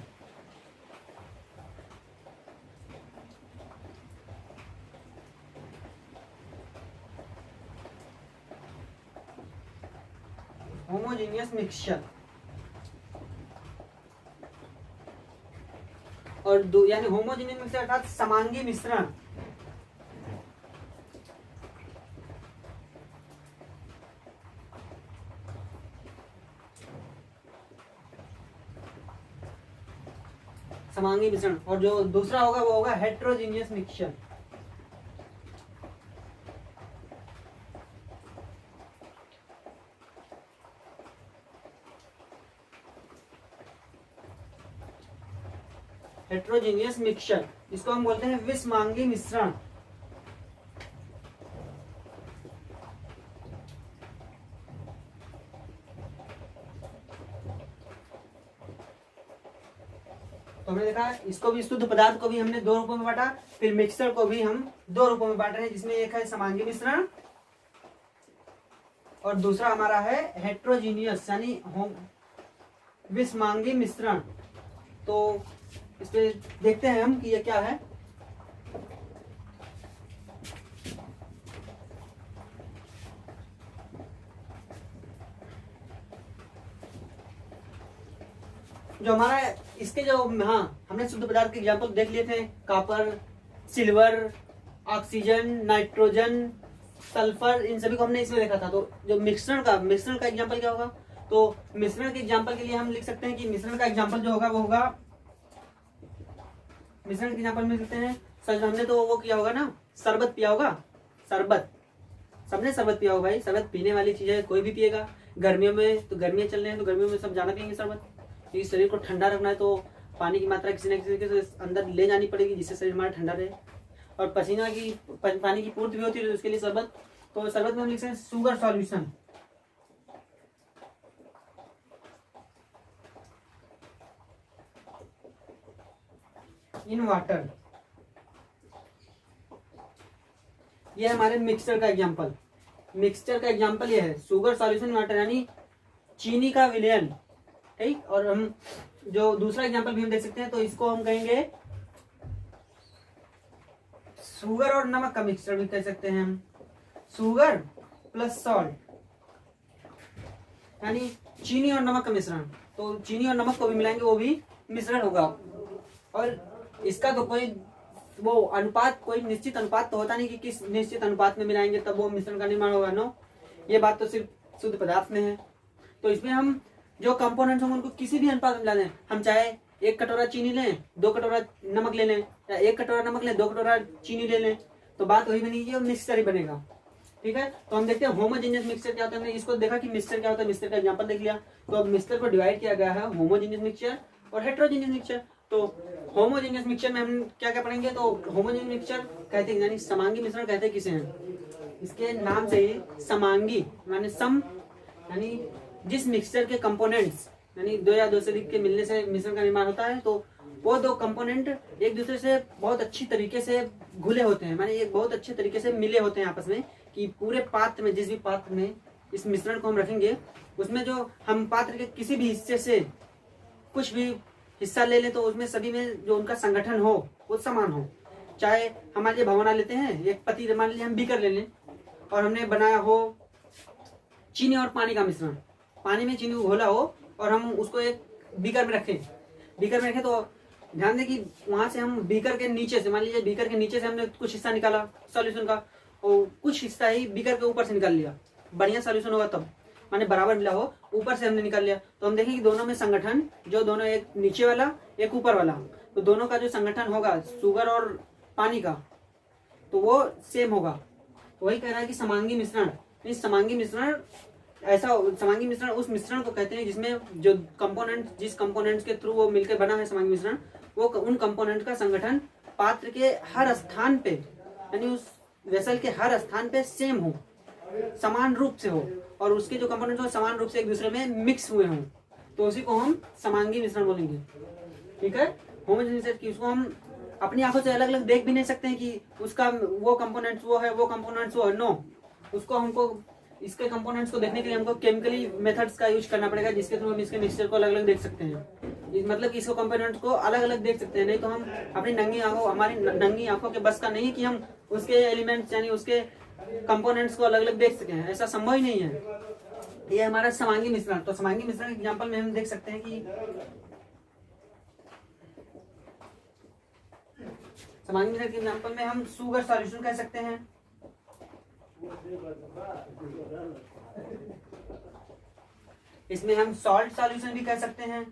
होमोजीनियस मिक्सचर और यानी होमोजीनियस मिक्सचर अर्थात समांगी मिश्रण। समांगी मिश्रण। और जो दूसरा होगा वो होगा हेट्रोजीनियस मिक्सचर। हेट्रोजीनियस मिक्सचर, इसको हम बोलते हैं विषमांगी मिश्रण। तो हमने देखा इसको भी, शुद्ध पदार्थ को भी हमने दो रूपों में बांटा, फिर मिक्सचर को भी हम दो रूपों में बांट रहे हैं, जिसमें एक है समांगी मिश्रण और दूसरा हमारा है हेट्रोजीनियस यानी विषमांगी मिश्रण। तो इस पे देखते हैं हम कि ये क्या है। जो हमारा इसके जो, हाँ, हमने शुद्ध पदार्थ के एग्जाम्पल देख लिए थे, copper, silver, oxygen, nitrogen, sulphur, इन सभी को हमने इसमें देखा था। तो जो मिश्रण का एग्जाम्पल क्या होगा, तो मिश्रण के एग्जाम्पल के लिए हम लिख सकते हैं कि मिश्रण का एग्जाम्पल जो होगा वो होगा, मिश्रण के एग्जाम्पल में लिखते हैं, सर हमने तो वो किया होगा ना, शरबत पिया होगा, शरबत, सबने शरबत पिया होगा भाई। शरबत पीने वाली चीज है, कोई भी पिएगा। गर्मियों में तो गर्मियां चल रही हैं, तो गर्मियों में सब जाना पियेंगे शरबत, क्योंकि शरीर को ठंडा रखना है, तो पानी की मात्रा किसी न किसी तरीके से अंदर ले जानी पड़ेगी, जिससे शरीर हमारा ठंडा रहे। और पसीना की, पानी की पूर्ति भी होती है, तो उसके लिए शरबत। तो शरबत में हम लिखते हैं शुगर सॉल्यूशन। In water. ये हमारे मिक्सचर का एग्जांपल। मिक्सचर का एग्जांपल ये है शुगर सॉल्यूशन वाटर, यानी चीनी का विलयन। ठीक, और हम जो दूसरा एग्जांपल भी हम देख सकते हैं, तो इसको हम कहेंगे शुगर और नमक का मिक्सचर भी कह सकते हैं हम। शुगर प्लस सॉल्ट यानी चीनी और नमक का मिश्रण। तो चीनी और नमक को भी मिलाएंगे, वो भी मिश्रण होगा। और इसका तो कोई वो अनुपात, कोई निश्चित अनुपात तो होता नहीं कि किस निश्चित अनुपात में मिलाएंगे तब वो मिश्रण का निर्माण होगा। नो, ये बात तो सिर्फ शुद्ध पदार्थ में है। तो इसमें हम जो कंपोनेंट्स होंगे उनको किसी भी अनुपात में मिला दें। हम चाहे 1 कटोरा चीनी लें, 2 कटोरा नमक ले लें, या 1 कटोरा नमक लें, 2 कटोरा चीनी ले लें, तो बात वही बनेगी और मिक्सचर ही बनेगा। ठीक है, तो हम देखते हैं होमोजेनियस मिक्सचर क्या होता है। हमने इसको देखा कि मिक्सचर क्या होता है, मिक्सचर का एग्जांपल देख लिया। तो अब मिक्सचर को डिवाइड किया गया है होमोजेनियस मिक्सचर और हेट्रोजेनियस मिक्सचर। तो होमोजेनियस मिक्सचर में हम क्या क्या पढ़ेंगे, तो होमोजेनियस मिक्सचर कहते हैं, यानी समांगी मिश्रण कहते हैं किसे हैं, इसके नाम से ही समांगी माने सम, यानी जिस मिक्सचर के कंपोनेंट्स, यानी 2 या 2 से अधिक के मिलने से मिश्रण का निर्माण होता है। तो वो 2 कंपोनेंट एक दूसरे से बहुत अच्छी तरीके से घुले होते हैं, माने एक बहुत अच्छे तरीके से मिले होते हैं आपस में, कि पूरे पात्र में, जिस भी पात्र में इस मिश्रण को हम रखेंगे, उसमें जो हम पात्र के किसी भी हिस्से से कुछ भी हिस्सा ले लें, तो उसमें सभी में जो उनका संगठन हो वो समान हो। चाहे हमारे लिए भगोना लेते हैं, एक पति, मान लीजिए हम बीकर ले लें, और हमने बनाया हो चीनी और पानी का मिश्रण, पानी में चीनी घोला हो और हम उसको एक बीकर में रखें, तो ध्यान दें कि वहां से हम बीकर के नीचे से, मान लीजिए बीकर के नीचे से हमने कुछ हिस्सा निकाला सॉल्यूशन का, और कुछ हिस्सा ही बीकर के ऊपर से निकाल लिया, बढ़िया सॉल्यूशन होगा तब, माने बराबर मिला हो, ऊपर से हमने निकाल लिया, तो हम देखें कि दोनों में संगठन, जो दोनों, एक नीचे वाला एक ऊपर वाला, तो दोनों का जो संगठन होगा शुगर और पानी का, तो वो सेम होगा। तो वही कह रहा है कि समांगी मिश्रण, समांगी मिश्रण ऐसा, समांगी मिश्रण उस मिश्रण को कहते हैं जिसमें जो कंपोनेंट, जिस कंपोनेंट्स के थ्रू वो मिलकर बना है समांगी मिश्रण, वो उन कंपोनेंट का संगठन पात्र के हर स्थान पे, यानी उस वेसल के हर स्थान पे सेम हो, समान रूप से हो, और उसके जो कंपोनेंट्स हो समान रूप से एक दूसरे में मिक्स हुए हों, तो उसी को हम समांगी मिश्रण बोलेंगे। ठीक है, होमोजेनियस मिश्रण की उसको हम अपनी आंखों से अलग अलग देख भी नहीं सकते हैं कि उसका वो कंपोनेंट्स वो है, वो कंपोनेंट्स वो है। नो, उसको हमको इसके कंपोनेंट्स को देखने के लिए हमको केमिकली मेथड्स का यूज करना पड़ेगा, जिसके थ्रू हम इसके मिक्सचर को अलग अलग देख सकते हैं। मतलब कि इसको कंपोनेंट्स को अलग अलग देख सकते हैं, नहीं तो हम अपनी नंगी आंखों, हमारी नंगी आंखों के बस का नहीं कि हम उसके एलिमेंट्स यानी उसके कंपोनेंट्स को अलग अलग देख सकें, ऐसा संभव ही नहीं है। ये हमारा समांगी मिश्रण। तो समांगी मिश्रण एग्जाम्पल में हम देख सकते हैं कि समांगी मिश्रण के एग्जाम्पल में हम शुगर सॉल्यूशन कह सकते हैं, इसमें हम सॉल्ट सॉल्यूशन भी कह सकते हैं,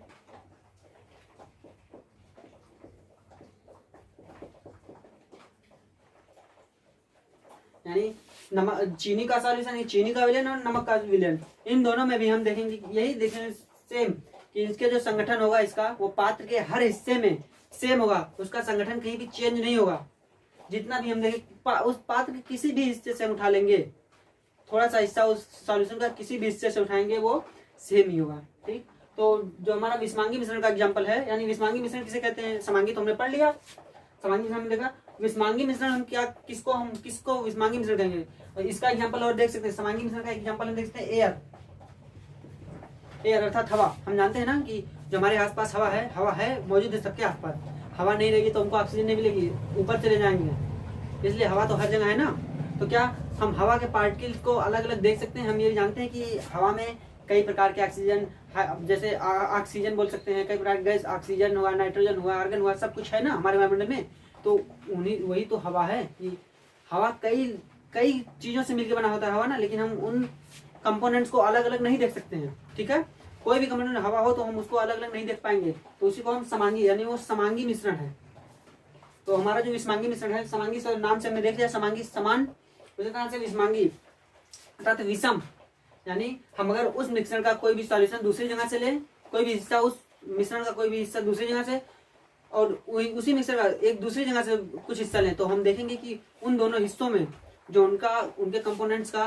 यानी नमक, चीनी का सॉल्यूशन, चीनी का विलेन और नमक का विलेन, इन दोनों में भी हम देखेंगे, यही देखेंगे सेम कि इसके जो संगठन होगा इसका, वो पात्र के हर हिस्से में सेम होगा, उसका संगठन कहीं भी चेंज नहीं होगा। जितना भी हम देखें उस पात्र के किसी भी हिस्से से हम उठा लेंगे, थोड़ा सा हिस्सा उस सॉल्यूशन का किसी भी हिस्से से उठाएंगे वो सेम ही होगा। ठीक, तो जो हमारा विस्मांगी मिश्रण का एग्जांपल है, यानी विस्मांगी मिश्रण किसे कहते हैं, समांगी तो हमने पढ़ लिया, समांगी मिश्रण में देखा। विस्मांगी मिश्रण हम किसको विस्मांगी मिश्रण कहेंगे, और इसका एग्जांपल और देख सकते हैं। समांगी मिश्रण का एग्जांपल हम देख सकते हैं एयर अर्थात हवा। हम जानते हैं ना कि जो हमारे आसपास हवा है मौजूद है सबके आसपास। हवा नहीं रहेगी तो हमको ऑक्सीजन नहीं मिलेगी, ऊपर चले जाएंगे, इसलिए हवा तो हर जगह है ना। तो क्या हम हवा के पार्टिकल्स को अलग अलग देख सकते हैं। हम ये जानते हैं कि हवा में कई प्रकार के ऑक्सीजन, जैसे ऑक्सीजन बोल सकते हैं, कई प्रकार के गैस, ऑक्सीजन हुआ, नाइट्रोजन हुआ, आर्गन हुआ, सब कुछ है ना हमारे वायुमंडल में। तो वही तो हवा है कि हवा कई चीजों से मिलकर बना होता है हवा ना, लेकिन हम उन कंपोनेंट्स को अलग अलग नहीं देख सकते हैं। ठीक है, कोई भी कंपोनेंट हवा हो तो हम उसको अलग अलग नहीं देख पाएंगे, तो उसी को हम समांगी, यानी वो समांगी मिश्रण है। तो हमारा जो विस्मांगी मिश्रण है, समांगी नाम से हमने देख लिया, समांगी समान, उसी तरह से विस्मांगी अर्थात विषम, यानी हम अगर उस मिश्रण का कोई भी सॉल्यूशन दूसरी जगह से लें, कोई भी हिस्सा उस मिश्रण का कोई भी हिस्सा दूसरी जगह से, और उसी मिश्रण का एक दूसरी जगह से कुछ हिस्सा लें, तो हम देखेंगे कि उन दोनों हिस्सों में जो उनके कंपोनेंट्स का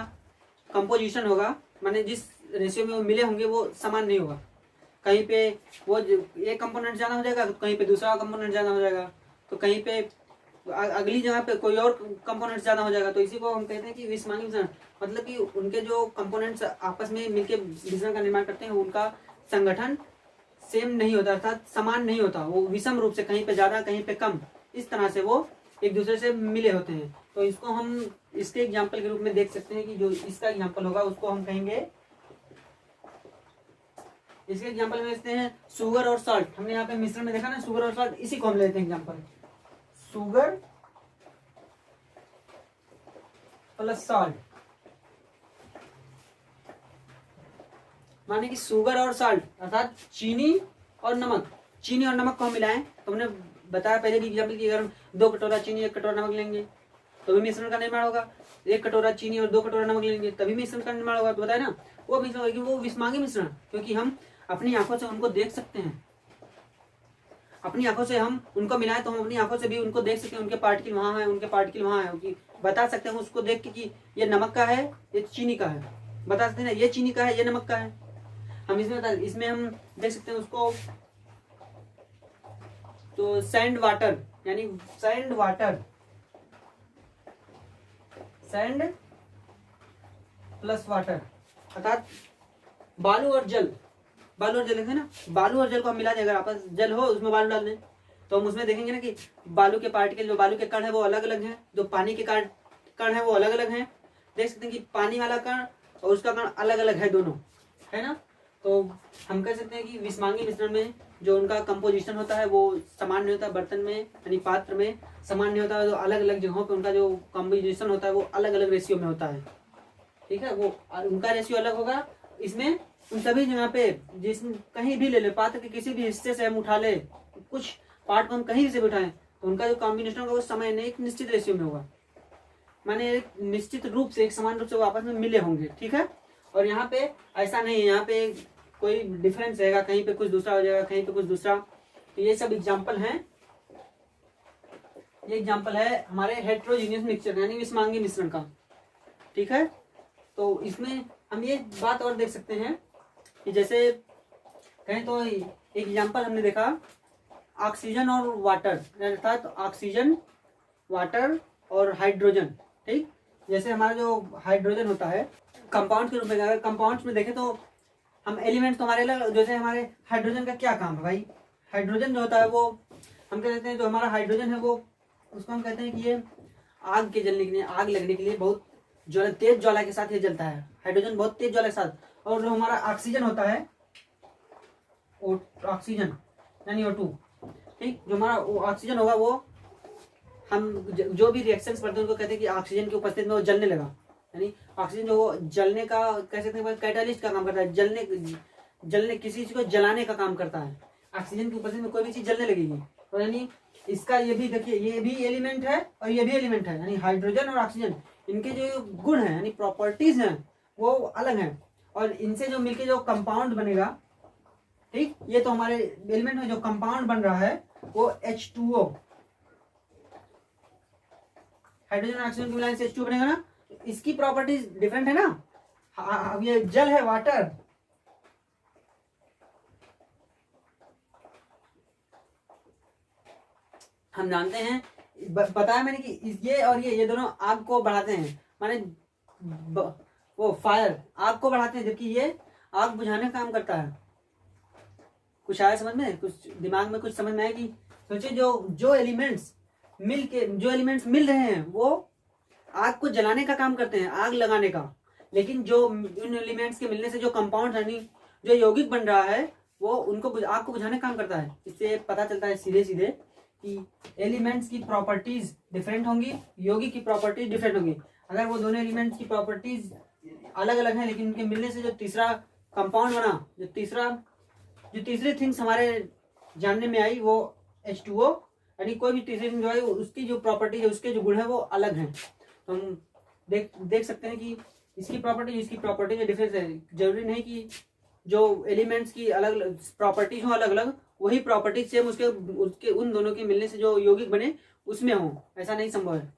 कंपोजिशन होगा, माने जिस रेशियो में वो मिले होंगे वो समान नहीं होगा। कहीं पे वो एक कंपोनेंट ज्यादा हो जाएगा, कहीं पे दूसरा कंपोनेंट ज्यादा हो जाएगा, तो कहीं पे अगली जगह पे कोई और कंपोनेंट ज्यादा हो जाएगा। तो इसी को हम कहते हैं कि विस्मांगी मिश्रण, मतलब कि उनके जो कंपोनेंट्स आपस में मिलकर मिश्रण का निर्माण करते हैं, उनका संगठन सेम नहीं होता, अर्थात समान नहीं होता, वो विषम रूप से कहीं पे ज्यादा कहीं पे कम, इस तरह से वो एक दूसरे से मिले होते हैं। तो इसको हम इसके एग्जाम्पल के रूप में देख सकते हैं कि जो इसका एग्जाम्पल होगा उसको हम कहेंगे, इसके एग्जाम्पल में देखते हैं शुगर और सॉल्ट। हमने यहाँ पे मिश्रण में देखा ना शुगर और सॉल्ट, इसी को हम लेते हैं एग्जाम्पल, शुगर प्लस सॉल्ट, माने कि शुगर और सॉल्ट अर्थात चीनी और नमक। चीनी और नमक को हम मिलाएं तो हमने बताया पहले भी एग्जाम्पल की, अगर हम 2 कटोरा चीनी 1 कटोरा नमक लेंगे तो भी मिश्रण का निर्माण होगा, 1 कटोरा चीनी और 2 कटोरा नमक लेंगे तभी मिश्रण का निर्माण होगा। तो बताया ना वो मिश्रण, वो विस्मांगी मिश्रण, क्योंकि हम अपनी आंखों से उनको देख सकते हैं, अपनी आंखों से हम उनको मिलाएं तो हम अपनी आंखों से भी उनको देख सकते हैं, उनके पार्टिकल वहां है, उनके पार्टिकल वहां है, कि बता सकते हैं उसको देख के कि ये नमक का है, ये चीनी का है, बता सकते हैं ना, ये चीनी का है, ये नमक का है। हम इसमें हम देख सकते हैं उसको, तो सैंड वाटर, यानी सैंड प्लस वाटर अर्थात बालू और जल देखें ना, बालू और जल को हम मिला दें, अगर आपस जल हो उसमें बालू डाल दें तो हम उसमें देखेंगे ना कि बालू के पार्टिकल, जो बालू के कण है वो अलग अलग हैं, जो पानी के कण है वो अलग अलग हैं। देख सकते हैं कि पानी वाला कण और उसका कण अलग अलग है, दोनों है ना। तो हम कह सकते हैं कि विस्मांगी मिश्रण में जो उनका कंपोजिशन होता है वो समान नहीं होता, बर्तन में यानी पात्र में समान नहीं होता, जो अलग अलग जगहों पे उनका जो कंपोजिशन होता है वो अलग अलग रेशियो में होता है। ठीक है, वो उनका रेशियो अलग होगा। इसमें उन सभी जगह पे जिसमें कहीं भी ले ले, पात्र के किसी भी हिस्से से हम उठा ले, कुछ पार्ट को हम कहीं से भी उठाएं तो उनका जो कॉम्बिनेशन होगा वो समय नहीं, एक निश्चित रेशियो में होगा, माने एक निश्चित रूप से, एक समान रूप से वो आपस में मिले होंगे। ठीक है, और यहाँ पे ऐसा नहीं है, यहाँ पे कोई डिफरेंस रहेगा, कहीं पे कुछ दूसरा हो जाएगा, कहीं पे कुछ दूसरा। तो ये सब एग्जाम्पल हैं, ये एग्जाम्पल है हमारे हेट्रोजीनियस मिक्सचर यानी विस्मांगी मिश्रण का। ठीक है, तो इसमें हम ये बात और देख सकते हैं कि जैसे कहें तो एक एग्जाम्पल हमने देखा ऑक्सीजन और वाटर, अर्थात ऑक्सीजन, वाटर और हाइड्रोजन। ठीक, जैसे हमारा जो हाइड्रोजन होता है कंपाउंड के रूप में, अगर कंपाउंड्स में देखें तो हम एलिमेंट्स तो हमारे अलग, जैसे हमारे हाइड्रोजन का क्या काम है भाई, हाइड्रोजन जो होता है वो हम कह देते हैं, जो हमारा हाइड्रोजन है वो उसको हम कहते हैं कि ये आग के जलने के लिए, आग लगने के लिए बहुत तेज ज्वाला के साथ ये जलता है, हाइड्रोजन बहुत तेज ज्वाला के साथ। और जो हमारा ऑक्सीजन होता है, ऑक्सीजन यानी O2, ठीक, जो हमारा ऑक्सीजन होगा वो हम जो भी रिएक्शंस पढ़ते हैं उनको कहते हैं कि ऑक्सीजन की उपस्थिति में वो जलने लगा, यानी ऑक्सीजन जो वो जलने का कह सकते हैं कैटालिस्ट का काम करता है, जलने किसी चीज को जलाने का काम करता है। ऑक्सीजन की उपस्थिति में कोई भी चीज जलने लगेगी। तो यानी इसका ये भी देखिए, ये भी एलिमेंट है और ये भी एलिमेंट है, यानी हाइड्रोजन और ऑक्सीजन इनके जो गुण हैं यानी प्रॉपर्टीज हैं वो अलग हैं, और इनसे जो मिलके जो कंपाउंड बनेगा, ठीक, ये तो हमारे एलिमेंट में जो कंपाउंड बन रहा है वो H2O, हाइड्रोजन ऑक्सीजन की मिलाने से H2O बनेगा ना। इसकी प्रॉपर्टीज डिफरेंट है ना। अब ये जल है, वाटर, हम जानते हैं, बताया मैंने कि ये और ये दोनों आग को बढ़ाते हैं, माने वो फायर आग को बढ़ाते हैं, जबकि ये आग बुझाने का काम करता है। कुछ आया समझ में, कुछ दिमाग में कुछ समझ में आया कि सोचिए जो एलिमेंट्स मिल रहे हैं वो आग को जलाने का काम करते हैं, आग लगाने का, लेकिन जो उन एलिमेंट्स के मिलने से जो कंपाउंड यानी जो यौगिक बन रहा है वो उनको आग को बुझाने का काम करता है। इससे पता चलता है सीधे सीधे कि एलिमेंट्स की प्रॉपर्टीज डिफरेंट होंगी, यौगिक की प्रॉपर्टीज डिफरेंट होंगी। अगर वो दोनों एलिमेंट्स की प्रॉपर्टीज अलग अलग हैं, लेकिन उनके मिलने से जो तीसरा कंपाउंड बना, जो तीसरी थिंग्स हमारे जानने में आई वो H2O, यानी कोई भी तीसरी थिंग जो है उसकी जो प्रॉपर्टी है, उसके जो गुण है वो अलग हैं। तो हम देख सकते हैं कि इसकी प्रॉपर्टी जो डिफरेंस है। जरूरी नहीं कि जो एलिमेंट्स की अलग अलग प्रॉपर्टीज हो, अलग अलग वही प्रॉपर्टीज सेम उसके उन दोनों के मिलने से जो यौगिक बने उसमें हो, ऐसा नहीं संभव है।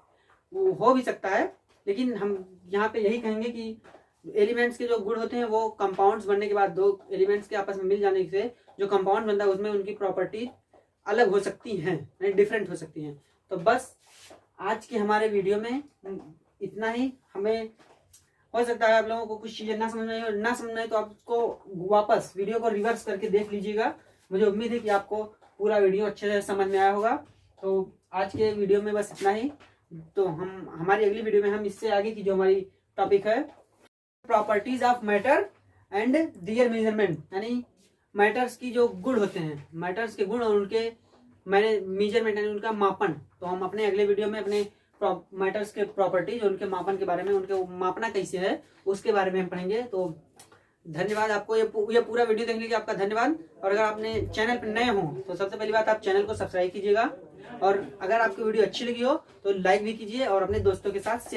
वो हो भी सकता है, लेकिन हम यहाँ पे यही कहेंगे कि एलिमेंट्स के जो गुण होते हैं वो कंपाउंड्स बनने के बाद, दो एलिमेंट्स के आपस में मिल जाने से जो कंपाउंड बनता है उसमें उनकी प्रॉपर्टी अलग हो सकती हैं, यानी डिफरेंट हो सकती हैं। तो बस आज के हमारे वीडियो में इतना ही। हमें हो सकता है आप लोगों को कुछ चीजें ना समझ में आए तो आप उसको वापस वीडियो को रिवर्स करके देख लीजिएगा। मुझे उम्मीद है कि आपको पूरा वीडियो अच्छे से समझ में आया होगा। तो आज के वीडियो में बस इतना ही। तो हमारी अगली वीडियो में हम इससे आगे की जो हमारी टॉपिक है properties of matter and their measurement, यानी मैटर्स की जो गुण होते हैं, मैटर्स के गुण और उनके मेजरमेंट यानी उनका मापन। तो हम अपने अगले वीडियो में अपने मैटर्स के प्रॉपर्टीज और उनके मापन के बारे में, उनके मापना कैसे है उसके बारे में हम पढ़ेंगे। तो धन्यवाद आपको, ये पूरा वीडियो देखने के लिए आपका धन्यवाद। और अगर आपने चैनल पर नए हो तो सबसे पहली बात आप चैनल को सब्सक्राइब कीजिएगा, और अगर आपको वीडियो अच्छी लगी हो तो लाइक भी कीजिए और अपने दोस्तों के साथ शेयर